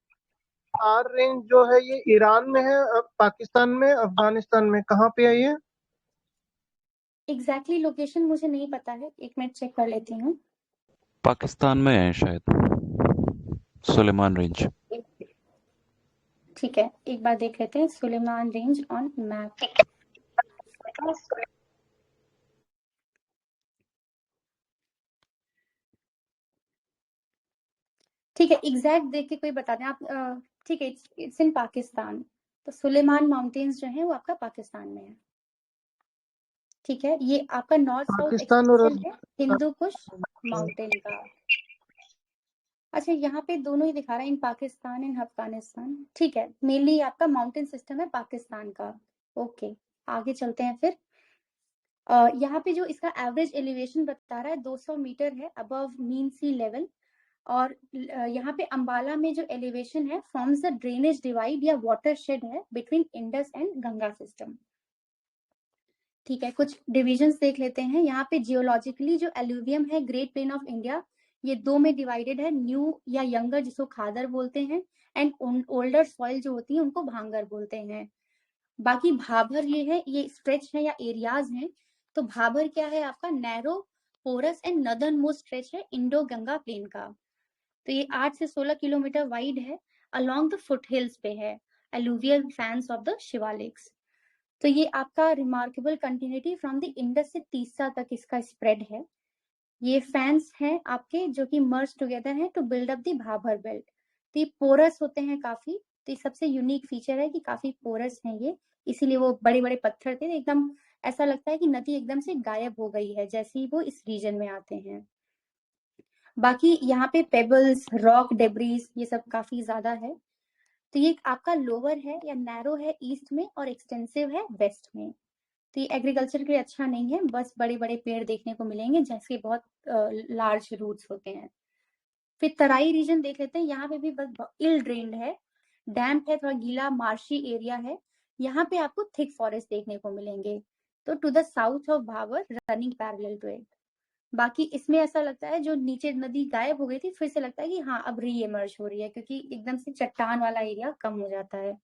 Speaker 5: आर रेंज जो है ये ईरान में है, पाकिस्तान में, अफगानिस्तान में, कहाँ पे है ये?
Speaker 2: एग्जैक्टली लोकेशन मुझे नहीं पता है, एक मिनट चेक कर लेती हूँ।
Speaker 6: पाकिस्तान में है शायद सुलेमान रेंज।
Speaker 2: ठीक है, एक बार देख लेते हैं सुलेमान रेंज ऑन मैप। ठीक है, एग्जैक्ट देख के कोई बता दें आप। ठीक है, इट्स इन पाकिस्तान। तो सुलेमान माउंटेन्स जो है वो आपका पाकिस्तान में है। ठीक है, ये आपका नॉर्थ साउथ
Speaker 5: पाकिस्तान और
Speaker 2: एक्सटेंशन है हिंदू कुश माउंटेन का। अच्छा, यहाँ पे दोनों ही दिखा रहा है, इन पाकिस्तान एंड अफगानिस्तान। ठीक है, मेनली आपका माउंटेन सिस्टम है पाकिस्तान का। ओके, आगे चलते हैं फिर। यहाँ पे जो इसका एवरेज एलिवेशन बता रहा है 200 मीटर है अबव मीन सी लेवल, और यहाँ पे अंबाला में जो एलिवेशन है फॉर्म्स द ड्रेनेज डिवाइड या वाटर शेड है between Indus and Ganga system. ठीक है, कुछ डिविजन्स देख लेते हैं। यहाँ पे जियोलॉजिकली जो एलुवियम है ग्रेट प्लेन ऑफ इंडिया, ये 2 में डिवाइडेड है, न्यू या यंगर जिसको खादर बोलते हैं, एंड ओल्डर सॉइल जो होती है उनको भांगर बोलते हैं। बाकी भाबर ये है, ये स्ट्रेच है या एरियाज हैं। तो भाबर क्या है आपका, narrow porous and northern most stretch है इंडो गंगा प्लेन का। तो ये 8 से 16 किलोमीटर वाइड है, अलोंग द फुट हिल्स पे है, alluvial fans of the Shivaliks. तो ये आपका remarkable continuity from the Indus से तीसरा तक इसका स्प्रेड है। ये फैंस हैं आपके जो कि मर्ज टुगेदर हैं to build up the Bhabar belt. तो ये पोरस होते हैं काफी, तो ये सबसे यूनिक फीचर है कि काफी पोरस हैं ये, इसीलिए वो बड़े बड़े पत्थर थे एकदम ऐसा लगता है कि नदी एकदम से गायब हो गई है जैसे ही वो इस रीजन में आते हैं। बाकी यहाँ पे पेबल्स, रॉक डेब्रीज ये सब काफी ज्यादा है। तो ये आपका लोअर है या नैरो है ईस्ट में और एक्सटेंसिव है वेस्ट में। तो ये एग्रीकल्चर के लिए अच्छा नहीं है, बस बड़े बड़े पेड़ देखने को मिलेंगे जैसे बहुत लार्ज रूट्स होते हैं। फिर तराई रीजन देख लेते हैं, यहाँ पे भी बस इल ड्रेन्ड है, डैम्प है, थोड़ा गीला मार्शी एरिया है। यहाँ पे आपको थिक फॉरेस्ट देखने को मिलेंगे। तो टू द साउथ ऑफ भावर रनिंग पैरेलल टू इट। बाकी इसमें ऐसा लगता है जो नीचे नदी गायब हो गई थी फिर से लगता है कि हाँ अब री इमर्ज हो रही है, क्योंकि एकदम से चट्टान वाला एरिया कम हो जाता है।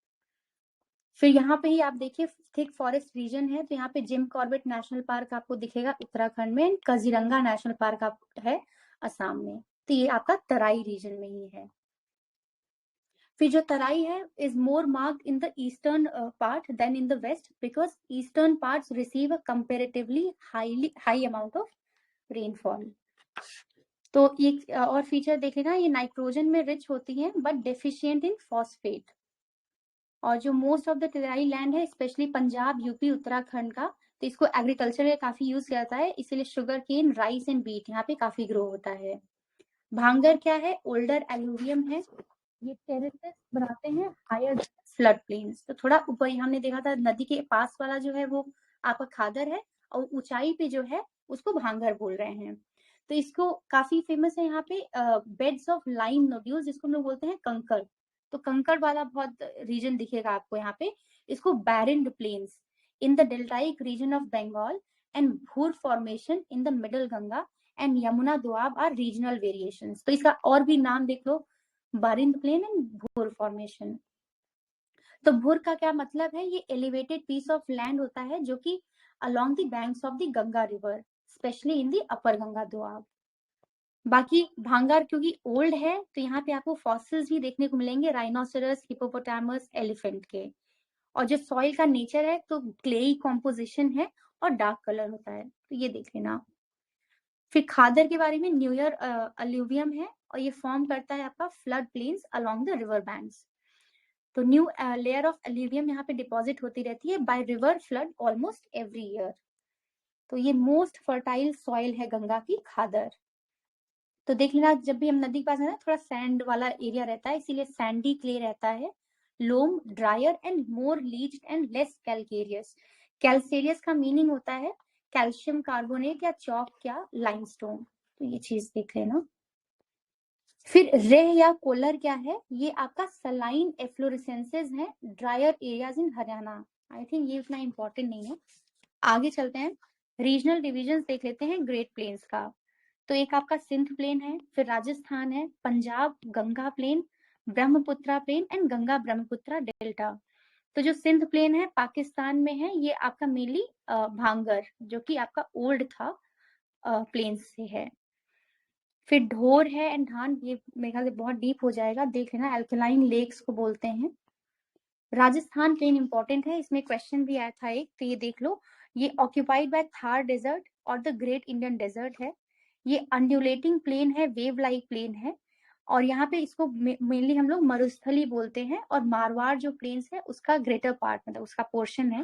Speaker 2: फिर यहाँ पे ही आप देखिए थिक फॉरेस्ट रीजन है, तो यहाँ पे जिम कॉर्बेट नेशनल पार्क आपको दिखेगा उत्तराखंड में, एंड काजीरंगा नेशनल पार्क है असम में। तो ये आपका तराई रीजन में ही है। फिर जो तराई है is more marked in the eastern part than in the west, because eastern parts receive a comparatively high amount of rainfall. तो ये और फीचर देख लेना, ये नाइट्रोजन में रिच होती हैं बट डेफिशिएंट इन फॉस्फेट। और जो most of the Terai land है स्पेशली पंजाब, यूपी, उत्तराखंड का, तो इसको एग्रीकल्चर में काफी यूज किया जाता है, इसीलिए sugar cane, rice and beet यहाँ पे काफी ग्रो होता है। भांगर क्या है? ओल्डर एलुवियम है। ये टेरेसेस बनाते हैं हायर फ्लड प्लेन्स। तो थोड़ा ऊपर हमने देखा था नदी के पास वाला जो है वो आपका खादर है, और ऊंचाई पे जो है उसको भांगर बोल रहे हैं। तो इसको काफी फेमस है यहाँ पे बेड्स ऑफ लाइम नोड्यूल्स, जिसको हम लोग बोलते हैं कंकर। तो कंकर वाला बहुत रीजन दिखेगा आपको यहाँ पे। इसको Barind plains in the deltaic region of Bengal and Bhur formation in the middle Ganga and Yamuna Doab are regional variations. तो इसका और भी नाम देख लो, Barind plain and Bhur formation. तो भूर का क्या मतलब है? ये एलिवेटेड पीस ऑफ लैंड होता है जो कि along the banks of the Ganga river, specially in the upper Ganga Doab. बाकी भांगर क्योंकि ओल्ड है तो यहाँ पे आपको फॉसिल्स भी देखने को मिलेंगे, राइनोसेरस, हिपोपोटामस, एलिफेंट के। और जो सॉइल का नेचर है तो क्लेई कॉम्पोजिशन है और डार्क कलर होता है, तो ये देख लेना। फिर खादर के बारे में, न्यूयर अलूवियम है और ये फॉर्म करता है आपका flood plains along the river banks. तो न्यू लेयर ऑफ अलूवियम यहाँ पे डिपॉजिट होती रहती है by river flood almost every year. तो ये मोस्ट फर्टाइल सॉइल है गंगा की, खादर। तो देख लेना जब भी हम नदी के पास है ना, थोड़ा सैंड वाला एरिया रहता है, इसीलिए सैंडी क्ले रहता है। Loam drier and more leached and less calcareous. Calcareous का मीनिंग होता है कैल्शियम कार्बोनेट या चौक या लाइमस्टोन। तो ये चीज देख लेना। फिर रेह या कोलर क्या है? ये आपका सलाइन एफ्लोरेसेंसेस हैं dryer areas in Haryana. I think ये उतना इंपॉर्टेंट नहीं है। आगे चलते हैं, रीजनल डिविजन देख लेते हैं ग्रेट प्लेन्स का। तो एक आपका सिंध प्लेन है, फिर राजस्थान है, Punjab Ganga plain, Brahmaputra plain and Ganga Brahmaputra delta. तो जो सिंध प्लेन है पाकिस्तान में है, ये आपका मेनली भांगर जो कि आपका ओल्ड था प्लेन्स से है। फिर ढोर है एंड धान, ये मेरे ख्याल से बहुत डीप हो जाएगा, देख लेना, एल्कलाइन लेक्स को बोलते हैं। राजस्थान प्लेन इंपॉर्टेंट है, इसमें क्वेश्चन भी आया था एक, तो ये देख लो। ये ऑक्यूपाइड बाय थार डेजर्ट और द ग्रेट इंडियन डेजर्ट है। ये अंडुलेटिंग प्लेन है, वेव लाइक प्लेन है, और यहाँ पे इसको मेनली हम लोग मरुस्थली बोलते हैं, और मारवाड़ जो प्लेन्स है उसका ग्रेटर पार्ट मतलब उसका पोर्शन है।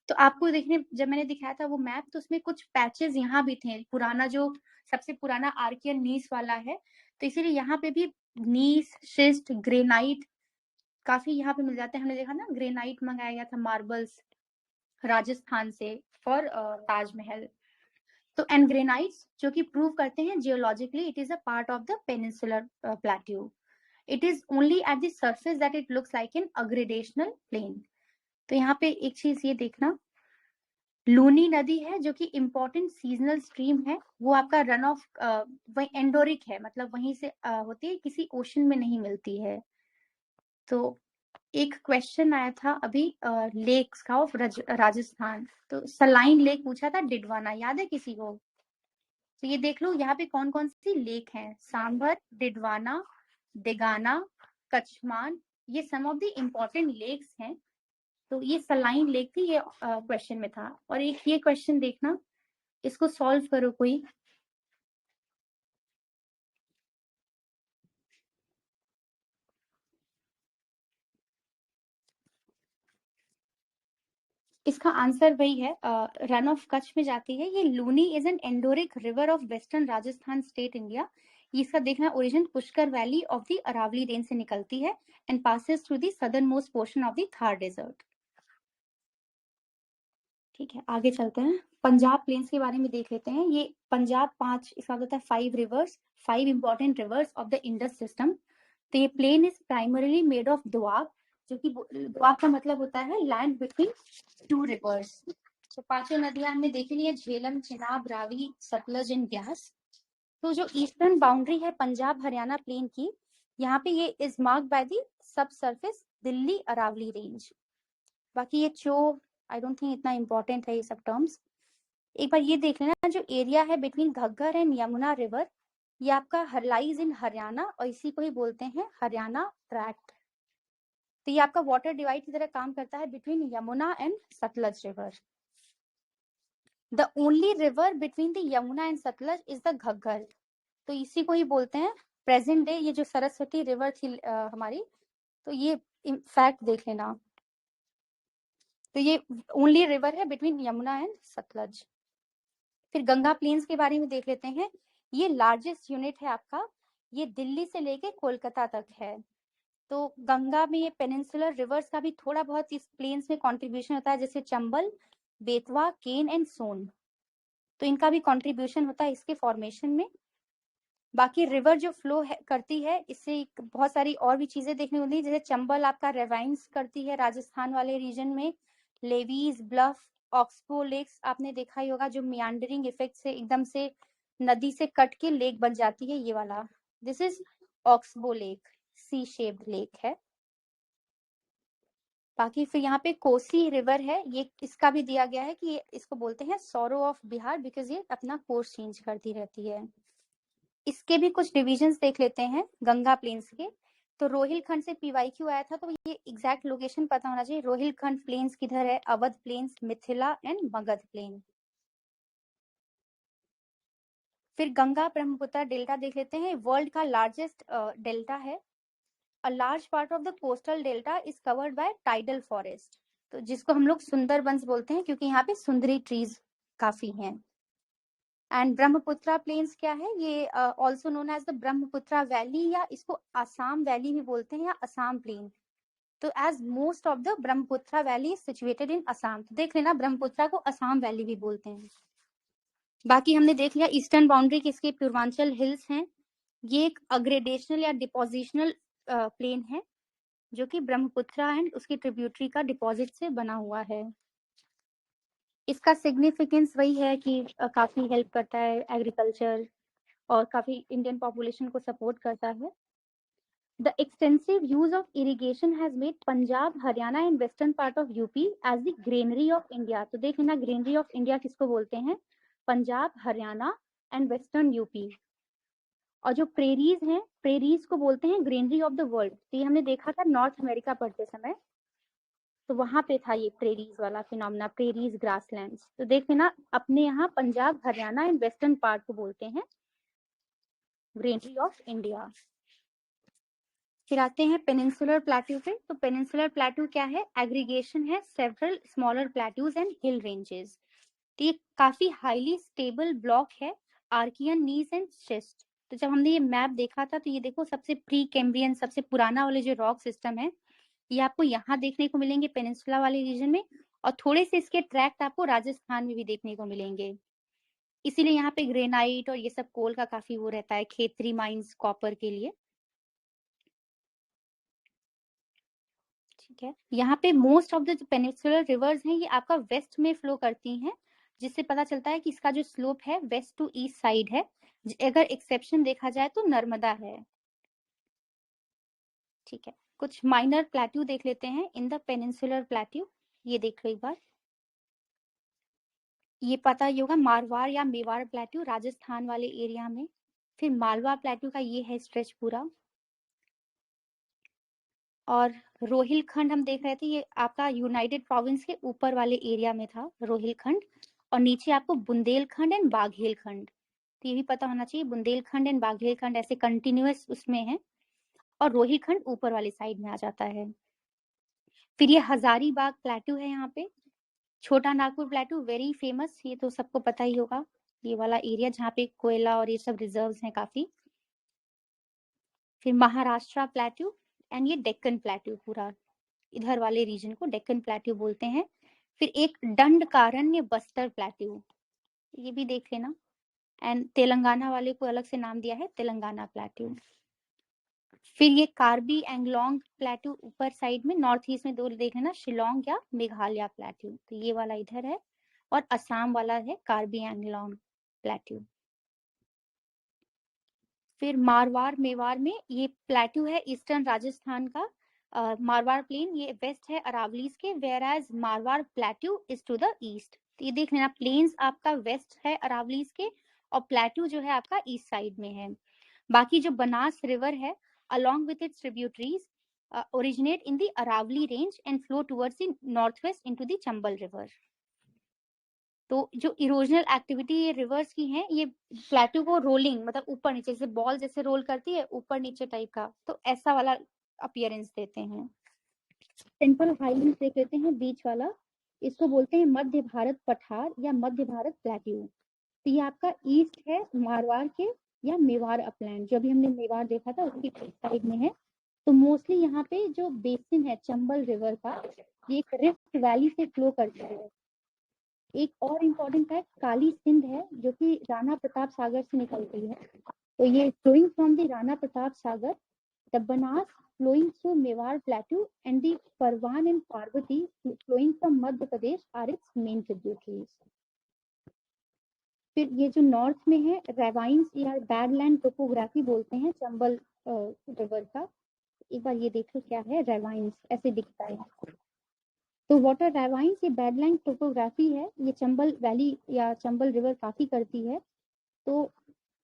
Speaker 2: तो आपको देखने जब मैंने दिखाया था वो मैप, तो उसमें कुछ पैचेस यहाँ भी थे, पुराना जो सबसे पुराना आर्कियन नीस वाला है, तो इसीलिए यहाँ पे भी नीस, शिस्ट, ग्रेनाइट काफी यहाँ पे मिल जाते हैं। हमने देखा ना ग्रेनाइट मंगाया गया था मार्बल्स राजस्थान से फॉर ताजमहल। तो एंड ग्रेनाइट्स जो कि प्रूव करते हैं geologically it is a part of the peninsular plateau. It is only at the surface that it looks like an aggradational plain. तो यहाँ पे एक चीज ये देखना, लूनी नदी है जो कि इम्पोर्टेंट सीजनल स्ट्रीम है, वो आपका रन ऑफ वही एंडोरिक है, मतलब वहीं से होती है, किसी ओशन में नहीं मिलती है। तो एक क्वेश्चन आया था अभी लेक्स का ऑफ राजस्थान, तो सलाइन लेक पूछा था, डिडवाना याद है किसी को? तो ये देख लो यहाँ पे कौन कौन सी लेक हैं, सांभर, डिडवाना, डेगाना, कचमान, ये सम ऑफ द इम्पोर्टेंट लेक्स हैं। तो ये सलाइन लेक थी, ये क्वेश्चन में था। और एक ये क्वेश्चन देखना, इसको सॉल्व करो कोई। इसका आंसर वही है, रन ऑफ कच्छ में जाती है। ये Luni is an endorheic river of western Rajasthan state India. इसका देखना origin Pushkar valley of the Aravalli range से निकलती है and passes through the southernmost portion of the Thar desert. ठीक है, आगे चलते हैं। पंजाब प्लेन्स के बारे में देख लेते हैं। ये पंजाब 5, इसका होता है 5 rivers, 5 important rivers of the Indus system. तो ये plain is primarily made of doab, जो कि दुआब का मतलब होता है लैंड बिटवीन 2 रिवर्स। तो 5 नदियां हमने देख ली है, झेलम, चिनाब, रावी, सतलज एंड ब्यास। तो जो ईस्टर्न बाउंड्री है पंजाब हरियाणा प्लेन की, यहाँ पे ये is marked by the sub surface Delhi Aravalli range. बाकी ये चो आई डोंट थिंक इतना इंपॉर्टेंट है ये सब टर्म्स। एक बार ये देख लेना, जो एरिया है between Ghaggar and Yamuna river, ये आपका लाइज इन हरियाणा और इसी को ही बोलते हैं हरियाणा ट्रैक्ट। तो ये आपका वाटर डिवाइड की तरह काम करता है between Yamuna and Sutlej river. The only river between the Yamuna and Sutlej is the Ghaggar. तो इसी को ही बोलते हैं प्रेजेंट डे ये जो सरस्वती रिवर थी हमारी, तो ये फैक्ट देख लेना। तो ये ओनली रिवर है बिटवीन यमुना एंड सतलज। फिर गंगा प्लेन्स के बारे में देख लेते हैं। ये लार्जेस्ट यूनिट है आपका, ये दिल्ली से लेके कोलकाता तक है। तो गंगा में ये पेनिनसुलर रिवर्स का भी थोड़ा बहुत इस प्लेन्स में कंट्रीब्यूशन होता है, जैसे चंबल, बेतवा, केन एंड सोन, तो इनका भी कंट्रीब्यूशन होता है इसके फॉर्मेशन में। बाकी रिवर जो फ्लो करती है, इससे बहुत सारी और भी चीजें देखने को मिली, जैसे चंबल आपका रेवाइंस करती है राजस्थान वाले रीजन में, लेवीज, ब्लफ, ऑक्सबो लेक्स आपने देखा ही होगा, जो मियांडरिंग इफेक्ट से एकदम से नदी से कट के लेक बन जाती है, ये वाला, this is oxbow lake, C shaped lake है। बाकी फिर यहाँ पे कोसी रिवर है, ये इसका भी दिया गया है कि ये इसको बोलते हैं सौरो ऑफ बिहार, बिकॉज ये अपना कोर्स चेंज करती रहती है। इसके भी कुछ डिविजन्स देख लेते हैं गंगा प्लेन्स के। तो रोहिलखंड से पीवाईक्यू आया था, तो ये एग्जैक्ट लोकेशन पता होना चाहिए। रोहिलखंड प्लेन्स किधर है, Awadh plains, Mithila and Magadh plain. फिर गंगा ब्रह्मपुत्र डेल्टा देख लेते हैं, वर्ल्ड का लार्जेस्ट डेल्टा है। A large part of the coastal delta is covered by tidal forest, तो जिसको हम लोग सुंदरबंस बोलते हैं, क्योंकि यहाँ पे सुंदरी ट्रीज काफी हैं। एंड ब्रह्मपुत्रा प्लेन्स क्या है, ये also known as the Brahmaputra valley, या इसको आसाम वैली भी बोलते हैं, या असम प्लेन। तो as most of the Brahmaputra valley is situated in Assam, तो देख लेना ब्रह्मपुत्रा को असम वैली भी बोलते हैं। बाकी हमने देख लिया ईस्टर्न बाउंड्री किसके, पूर्वांचल हिल्स हैं। ये एक अग्रेडेशनल या डिपोजिशनल प्लेन है, जो कि ब्रह्मपुत्रा एंड उसकी ट्रिब्यूटरी का डिपॉजिट से बना हुआ है। इसका सिग्निफिकेंस वही है कि काफी हेल्प करता है एग्रीकल्चर और काफी इंडियन पॉपुलेशन को सपोर्ट करता है। The extensive use of irrigation has made Punjab, Haryana and western part of UP as the granary of India. तो देख लेना ग्रेनरी ऑफ इंडिया किसको बोलते हैं, Punjab, Haryana and western UP. और जो प्रेरीज हैं, प्रेरीज को बोलते हैं ग्रेनरी ऑफ द वर्ल्ड। तो ये हमने देखा था नॉर्थ अमेरिका पढ़ते समय, तो वहां पे था ये प्रेरीज वाला फिनोमेना, प्रेरीज ग्रासलैंड्स। तो देख लेना अपने यहाँ Punjab, Haryana and western part को बोलते हैं ग्रेनरी ऑफ इंडिया। फिर आते हैं पेनिनसुलर प्लेट्यू पे। तो पेनिनसुलर प्लेट्यू क्या है, एग्रीगेशन है several smaller plateaus and hill ranges. तो ये काफी हाईली स्टेबल ब्लॉक है, आर्कियन नीज एंड शिस्ट। तो जब हमने ये मैप देखा था, तो ये देखो सबसे प्री कैम्ब्रियन, सबसे पुराना वाले जो रॉक सिस्टम है, ये आपको यहाँ देखने को मिलेंगे पेनिनसुला वाले रीजन में, और थोड़े से इसके ट्रैक्ट आपको राजस्थान में भी देखने को मिलेंगे। इसीलिए यहाँ पे ग्रेनाइट और ये सब कोल का काफी वो रहता है, खेतरी माइंस कॉपर के लिए। ठीक है, यहाँ पे most of the peninsular reverse हैं, ये आपका वेस्ट में फ्लो करती हैं, जिससे पता चलता है कि इसका जो स्लोप है वेस्ट टू ईस्ट साइड है। अगर एक्सेप्शन देखा जाए तो नर्मदा है। ठीक है, कुछ माइनर प्लेट्यू देख लेते हैं इन द पेनिनसुलर प्लेट्यू। ये देख लो एक बार, ये पता ही होगा मारवाड़ या मेवाड़ प्लेट्यू राजस्थान वाले एरिया में। फिर मालवा प्लेट्यू का ये है स्ट्रेच पूरा। और रोहिलखंड हम देख रहे थे, ये आपका यूनाइटेड प्रोविंस के ऊपर वाले एरिया में था रोहिलखंड, और नीचे आपको बुंदेलखंड एंड बाघेलखंड, तो ये भी पता होना चाहिए, बुंदेलखंड एंड बाघेलखंड ऐसे कंटिन्यूअस उसमें है, और रोहिलखंड ऊपर वाली साइड में आ जाता है। फिर ये हजारीबाग प्लेट्यू है यहाँ पे, छोटा नागपुर प्लेटू वेरी फेमस, ये तो सबको पता ही होगा, ये वाला एरिया जहाँ पे कोयला और ये सब रिजर्व्स हैं काफी। फिर महाराष्ट्र प्लेटू एंड ये डेक्कन प्लेटू, पूरा इधर वाले रीजन को डेक्कन प्लेटू बोलते हैं। फिर एक दंडकारण्य बस्तर प्लेटू, ये भी देख लेना। एंड तेलंगाना वाले को अलग से नाम दिया है तेलंगाना प्लेटू। फिर ये कार्बी एंगलोंग प्लेटू ऊपर साइड में नॉर्थ ईस्ट में, दो देख लेना, शिलोंग या मेघालय प्लेटू, तो ये वाला इधर है। और असम वाला है कार्बी एंगलोंग प्लेटू। फिर मारवाड़ मेवाड़ में ये प्लेटू है ईस्टर्न राजस्थान का। मारवाड़ प्लेन ये वेस्ट है अरावलीज के, whereas Marwar plateau is to the east. तो ये देख लेना, प्लेन्स आपका वेस्ट है अरावलीज के और प्लेटू जो है आपका ईस्ट साइड में है। बाकी जो बनास रिवर है along with its tributaries originate in the Aravali range and flow towards the northwest into the Chambal river. तो जो इरोजनल एक्टिविटी ये रिवर्स की है, ये प्लेटू को रोलिंग मतलब ऊपर नीचे, जैसे बॉल जैसे रोल करती है ऊपर नीचे टाइप का, तो ऐसा वाला अपीयरेंस देते हैं। सेंट्रल हाईलैंड देख लेते हैं, बीच वाला, इसको बोलते हैं मध्य भारत पठार या मध्य भारत प्लेट्यू। तो ये आपका ईस्ट है मारवाड़ के या मेवाड़ अपलैंड, जो भी हमने मेवाड़ देखा था उसकी साइड में है। तो मोस्टली यहाँ पे जो बेसिन है चंबल रिवर का, ये एक रिफ्ट वैली से फ्लो करती है। एक और इम्पोर्टेंट है काली सिंध है, जो कि राणा प्रताप सागर से निकलती है। तो ये flowing from the Rana Pratap Sagar, the Banas flowing through Mewar Plateau and the Parwan and Parvati flowing from Madhya Pradesh are its main tributaries. फिर ये जो नॉर्थ में है रेवाइंस या बैडलैंड टोपोग्राफी बोलते हैं चंबल रिवर का। एक बार ये देखो क्या है, रेवाइंस ऐसे दिखता है। तो वाटर रेवाइंस ये बैडलैंड टोपोग्राफी है, ये चंबल वैली या चंबल रिवर काफी करती है। तो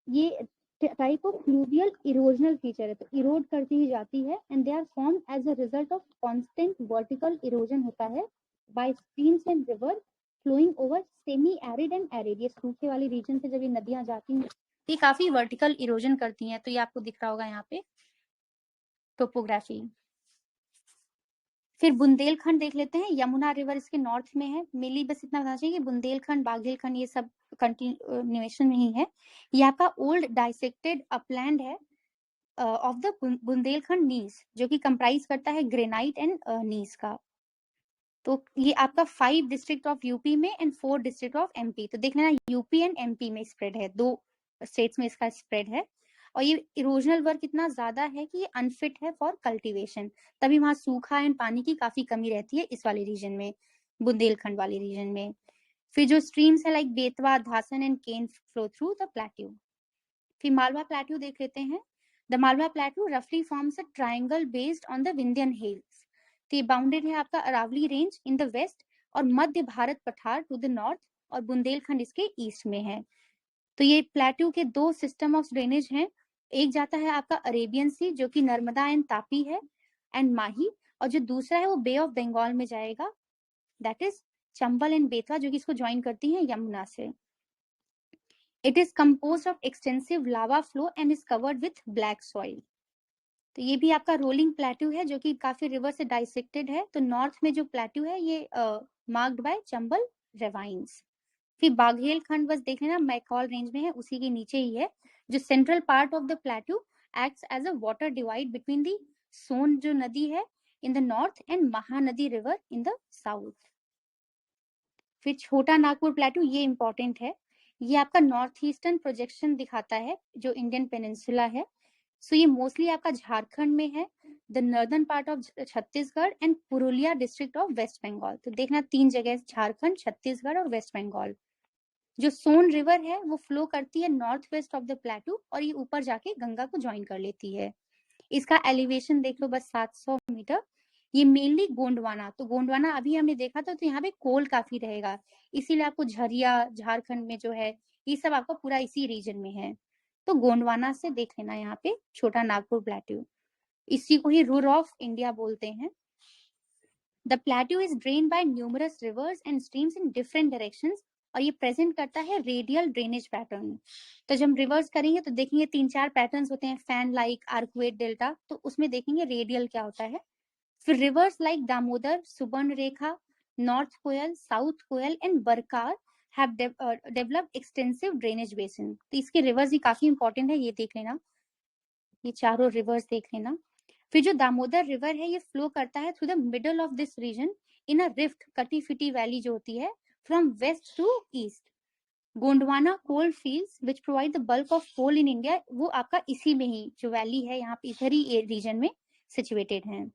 Speaker 2: ये type of fluvial erosional feature है, तो इरोड करती ही जाती है and they are form as a result of constant vertical erosion होता है by streams and river flowing over semi arid and arid. ये सूखे वाले रीजन से जब ये नदियां जाती हैं ये काफी वर्टिकल इरोजन करती हैं। तो ये आपको दिख रहा होगा यहाँ पे टोपोग्राफी। फिर बुंदेलखंड देख लेते हैं, यमुना रिवर इसके नॉर्थ में है। मेनली बस इतना बताना चाहिए कि बुंदेलखंड बाघेलखंड ये सब कंटिन्यूएशन में ही है। ये आपका ओल्ड डाइसेक्टेड अपलैंड है ऑफ द बुंदेलखंड नीस, जो कि कंप्राइज करता है ग्रेनाइट एंड नीस का। तो ये आपका 5 डिस्ट्रिक्ट ऑफ यूपी में एंड 4 डिस्ट्रिक्ट ऑफ एमपी। तो देख लेना यूपी एंड एमपी में स्प्रेड है, 2 स्टेट्स में इसका स्प्रेड है। और ये इरोजनल वर्क इतना ज्यादा है कि ये अनफिट है फॉर कल्टीवेशन, तभी वहां सूखा एंड पानी की काफी कमी रहती है इस वाले रीजन में, बुंदेलखंड वाले रीजन में। फिर जो स्ट्रीम्स है like Betwa, Dhasan and Ken flow through the plateau. फिर मालवा प्लेट्यू देख लेते हैं। द मालवा प्लेट्यू रफली forms a triangle based on the Vindhyan hills. तो ये बाउंडेड है आपका Aravalli range in the west और मध्य भारत पठार टू द नॉर्थ, और बुंदेलखंड इसके ईस्ट में है। तो ये प्लेट्यू के 2 सिस्टम ऑफ ड्रेनेज हैं, एक जाता है आपका अरेबियन सी जो कि नर्मदा एंड तापी है एंड माही, और जो दूसरा है वो बे ऑफ बंगाल में जाएगा, that is Chambal and Betwa, जो कि इसको ज्वाइन करती है यमुना से। It is composed of extensive lava flow and is covered with black soil. तो ये भी आपका रोलिंग प्लेट्यू है जो कि काफी रिवर से डाइसेक्टेड है। तो नॉर्थ में जो प्लेट्यू है ये मार्क्ड बाय चंबल रेवाइंस। फिर बाघेलखंड बस देख लेना मैकॉल रेंज में है, उसी के नीचे ही है। जो central part of the plateau acts as a water divide between the Son जो नदी है in the north and Mahanadi river in the south. फिर छोटा नागपुर प्लेट्यू ये इंपॉर्टेंट है, ये आपका नॉर्थ ईस्टर्न प्रोजेक्शन दिखाता है जो इंडियन पेनिनसुला है। सो ये मोस्टली आपका झारखंड में है, the northern part of Chhattisgarh and Purulia district of West Bengal. तो देखना 3 जगह, झारखंड, छत्तीसगढ़ और वेस्ट बंगाल। जो सोन रिवर है वो फ्लो करती है north west of the plateau और ये ऊपर जाके गंगा को ज्वाइन कर लेती है। इसका एलिवेशन देख लो बस 700 मीटर। ये मेनली गोंडवाना, तो गोंडवाना अभी हमने देखा था, तो यहाँ पे कोल काफी रहेगा, इसीलिए आपको झरिया झारखंड में जो है ये सब आपका पूरा इसी रीजन में है। तो गोंडवाना से देख लेना यहाँ पे छोटा नागपुर प्लेट्यू, इसी को ही रुर ऑफ इंडिया बोलते हैं। The plateau is drain by numerous reverse and streams in different directions और ये प्रेजेंट करता है रेडियल ड्रेनेज पैटर्न। तो जब हम रिवर्स करेंगे तो देखेंगे 3-4 पैटर्न्स होते हैं, फैन लाइक, आर्कवेट, डेल्टा, तो उसमें देखेंगे रेडियल क्या होता है। फिर reverse like Damodar, सुबर्ण Rekha, North Koyal, South Koyal and Barkar have developed extensive drainage basin. तो इसके रिवर्स ही काफी इंपॉर्टेंट है, ये देख लेना, ये चारों रिवर्स देख लेना। फिर जो दामोदर रिवर है ये फ्लो करता है through the middle of this region in a rift, कटी फिटी वैली जो होती है, from west to east. Gondwana coal fields which provide the bulk of coal in India, वो आपका इसी में ही जो वैली है यहाँ पे इधर ही रीजन में सिचुएटेड है।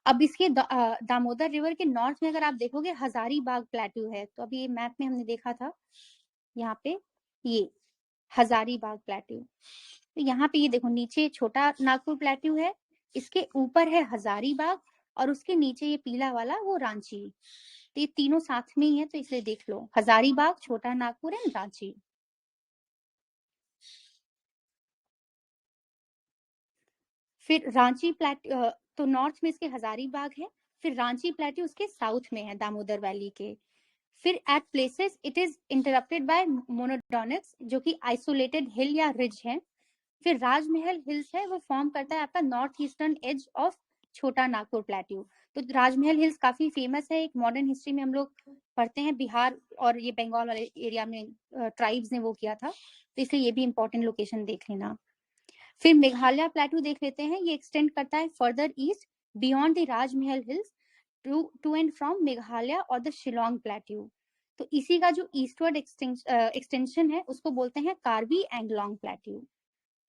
Speaker 2: अब इसके दामोदर रिवर के नॉर्थ में अगर आप देखोगे हजारीबाग प्लेट्यू है, तो अभी ये मैप में हमने देखा था यहाँ पे ये हजारीबाग प्लेट्यू, तो यहाँ पे ये देखो नीचे छोटा नागपुर प्लेट्यू है, इसके ऊपर है हजारीबाग और उसके नीचे ये पीला वाला वो रांची, तो ये तीनों साथ में ही है, तो इसलिए देख लो हजारीबाग, छोटा नागपुर एंड रांची। फिर रांची प्लेट्यू, तो नॉर्थ में इसके हजारीबाग है, फिर रांची प्लेट्यू उसके साउथ में है दामोदर वैली के। फिर at places it is interrupted by monadnocks जो कि आइसोलेटेड हिल या रिज है। फिर राजमहल हिल्स है, वो फॉर्म करता है आपका नॉर्थ ईस्टर्न एज ऑफ छोटा नागपुर प्लेट्यू। तो राजमहल हिल्स काफी फेमस है, एक मॉडर्न हिस्ट्री में हम लोग पढ़ते हैं, बिहार और ये बंगाल वाले एरिया में ट्राइब्स ने वो किया था, तो इसलिए ये भी इंपॉर्टेंट लोकेशन देख लेना। फिर मेघालय प्लेट्यू देख लेते हैं, ये एक्सटेंड करता है further east beyond the Rajmahal hills to and from Meghalaya और द शिलोंग प्लेट्यू। तो इसी का जो ईस्टवर्ड एक्सटेंशन है उसको बोलते हैं कार्बी एंगलोंग प्लेट्यू।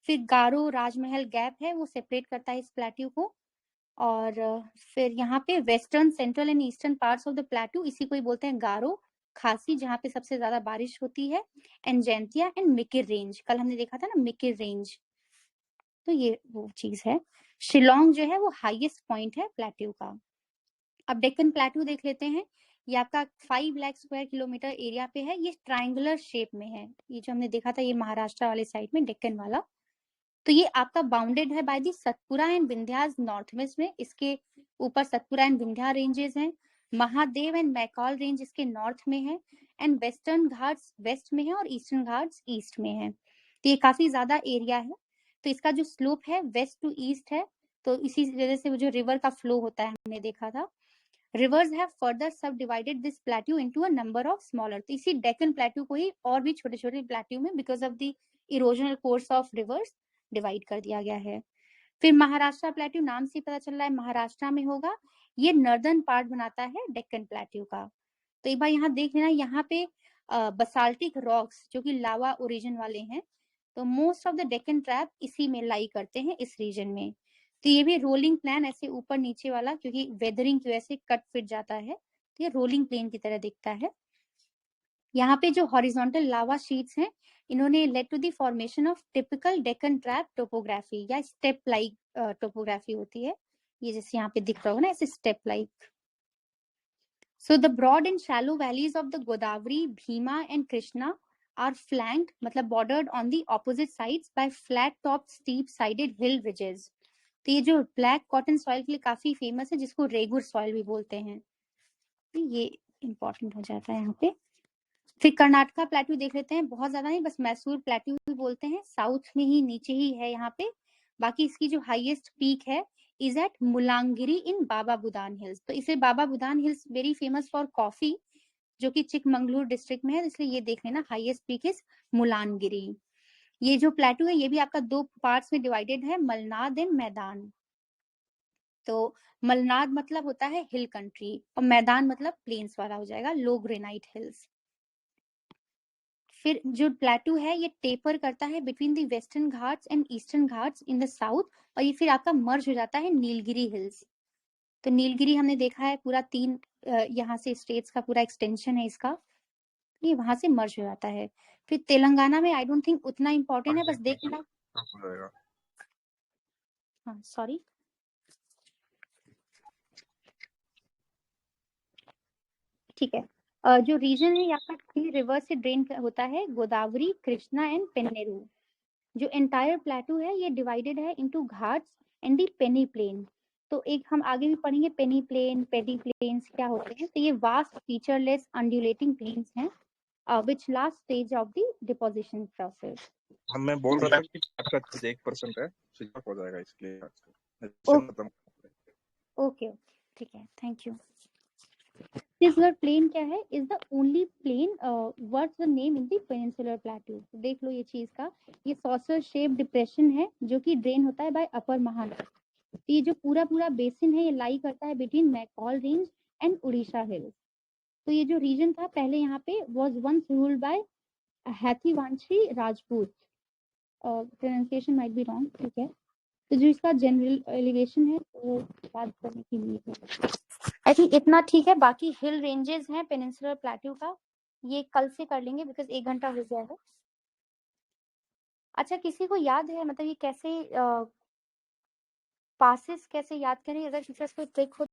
Speaker 2: फिर गारो राजमहल गैप है, वो सेपरेट करता है इस प्लेट्यू को। और फिर यहाँ पे western, central and eastern parts of the plateau, इसी को ही बोलते हैं गारो, खासी जहाँ पे सबसे ज्यादा बारिश होती है, and Jaintia and Mikir range, कल हमने देखा था ना मिकिर रेंज, तो ये वो चीज है। शिलोंग जो है वो हाईएस्ट पॉइंट है प्लेट्यू का। अब डेक्कन प्लेट्यू देख लेते हैं, ये आपका 5 लाख स्क्वायर किलोमीटर एरिया पे है, ये ट्रायंगुलर शेप में है, ये जो हमने देखा था ये महाराष्ट्र वाले साइड में डेक्कन वाला। तो ये आपका बाउंडेड है by the Satpura and Vindhyas north west में, इसके ऊपर सतपुरा एंड विंध्या रेंजेस हैं, महादेव एंड मैकॉल रेंज इसके नॉर्थ में है, एंड वेस्टर्न घाट्स वेस्ट में है और ईस्टर्न घाट्स ईस्ट में है। तो ये काफी ज्यादा एरिया है, तो इसका जो स्लोप है वेस्ट टू ईस्ट है, तो इसी वजह से वो जो रिवर का फ्लो होता है हमने देखा था। Rivers have further subdivided this plateau into a number of smaller, तो इसी डेक्कन प्लेट्यू को ही और भी छोटे छोटे प्लेट्यू में because of the erosional course of reverse divide कर दिया गया है। फिर महाराष्ट्र प्लेट्यू, नाम से पता चल रहा है महाराष्ट्र में होगा, ये नॉर्दर्न पार्ट बनाता है डेक्कन प्लेट्यू का। तो एक बार यहाँ देख लेना, यहाँ पे बसाल्टिक रॉक्स जो कि लावा ओरिजिन वाले हैं, तो most of the Deccan trap इसी में लाई करते हैं इस रीजन में। तो ये भी रोलिंग प्लान ऐसे ऊपर नीचे वाला, क्योंकि वेदरिंग की वजह से कट फिट जाता है, तो ये रोलिंग प्लेन की तरह दिखता है। यहाँ पे जो हॉरिजॉन्टल लावा शीट्स हैं, इन्होंने led to the formation of typical Deccan trap topography या स्टेप लाइक टोपोग्राफी होती है, ये जैसे यहाँ पे दिख रहा होगा ना ऐसे step like. So the broad and shallow valleys of the Godavari, Bhima and Krishna are flanked, मतलब bordered on the opposite sides by flat top steep sided hill ridges. तो ये जो ब्लैक कॉटन सॉइल के लिए काफी फेमस है, जिसको रेगुर सॉइल भी बोलते हैं, तो ये इंपॉर्टेंट हो जाता है यहाँ पे। फिर कर्नाटका प्लेट्यू देख लेते हैं, बहुत ज्यादा नहीं, बस मैसूर प्लेट्यू भी बोलते हैं, साउथ में ही नीचे ही है यहाँ पे। बाकी इसकी जो हाईएस्ट पीक है is at Mullayanagiri in Baba Budan hills, तो इसे Baba Budan hills very famous for coffee, जो कि चिकमंगलूर डिस्ट्रिक्ट में है, इसलिए ये देख लेना हाईएस्ट पीक इज मुलांगिरी। ये जो प्लेट्यू है ये भी आपका 2 पार्ट्स में डिवाइडेड है, मलनाद एंड मैदान। तो मलनाद मतलब होता है हिल कंट्री और मैदान मतलब प्लेन्स वाला हो जाएगा, लो ग्रेनाइट हिल्स। फिर जो प्लेट्यू है ये टेपर करता है between the western Ghats and eastern Ghats in the south, और ये फिर आपका मर्ज हो जाता है नीलगिरी हिल्स। तो नीलगिरी हमने देखा है पूरा 3 यहाँ से स्टेट्स का पूरा एक्सटेंशन है इसका, ये वहां से मर्ज हो जाता है। फिर तेलंगाना में आई डोंट थिंक उतना इंपॉर्टेंट है, बस देखना। हाँ सॉरी, ठीक है। जो रीजन है यहाँ पर 3 रिवर से ड्रेन होता है, गोदावरी, कृष्णा एंड पेन्नेरू। जो एंटायर प्लेटू है ये डिवाइडेड है into Ghats and the peneplain. तो एक हम आगे भी पढ़ेंगे पेनी प्लेन, पेडी प्लेन्स क्या होते हैं। तो ये वास्ट फीचरलेस अंडुलेटिंग प्लेन्स हैं which last stage of the deposition process.
Speaker 7: मैं बोल रहा था कि आपका 1% है, सिर्फ हो जाएगा इसलिए
Speaker 2: ओके, ठीक है, थैंक यू। पेनिनसुलर प्लेन क्या है? Is the only plain what's the name in the peninsular plateau. देख लो ये चीज का, ये सॉसर शेप डिप्रेशन है जो कि ड्रेन होता है बाय अपर महानदी। तो ये जो पूरा पूरा बेसिन है ये लाई करता है between Maikal range and Orissa hills. तो ये जो रीजन था पहले यहाँ पे was once ruled by Haihayavanshi Rajput. Pronunciation might be wrong, ठीक है। तो जो इसका जनरल एलिवेशन है वो बात करने की लिए है। आई थिंक इतना ठीक है। बाकी हिल रेंजेस हैं पेनिनसुलर प्लेट्यू का, ये कल से कर लेंगे बिकॉज 1 घंटा हो गया है। अच्छा, किसी को याद है मतलब ये कैसे पासेस कैसे याद करें? अगर किसी का कोई ट्रिक हो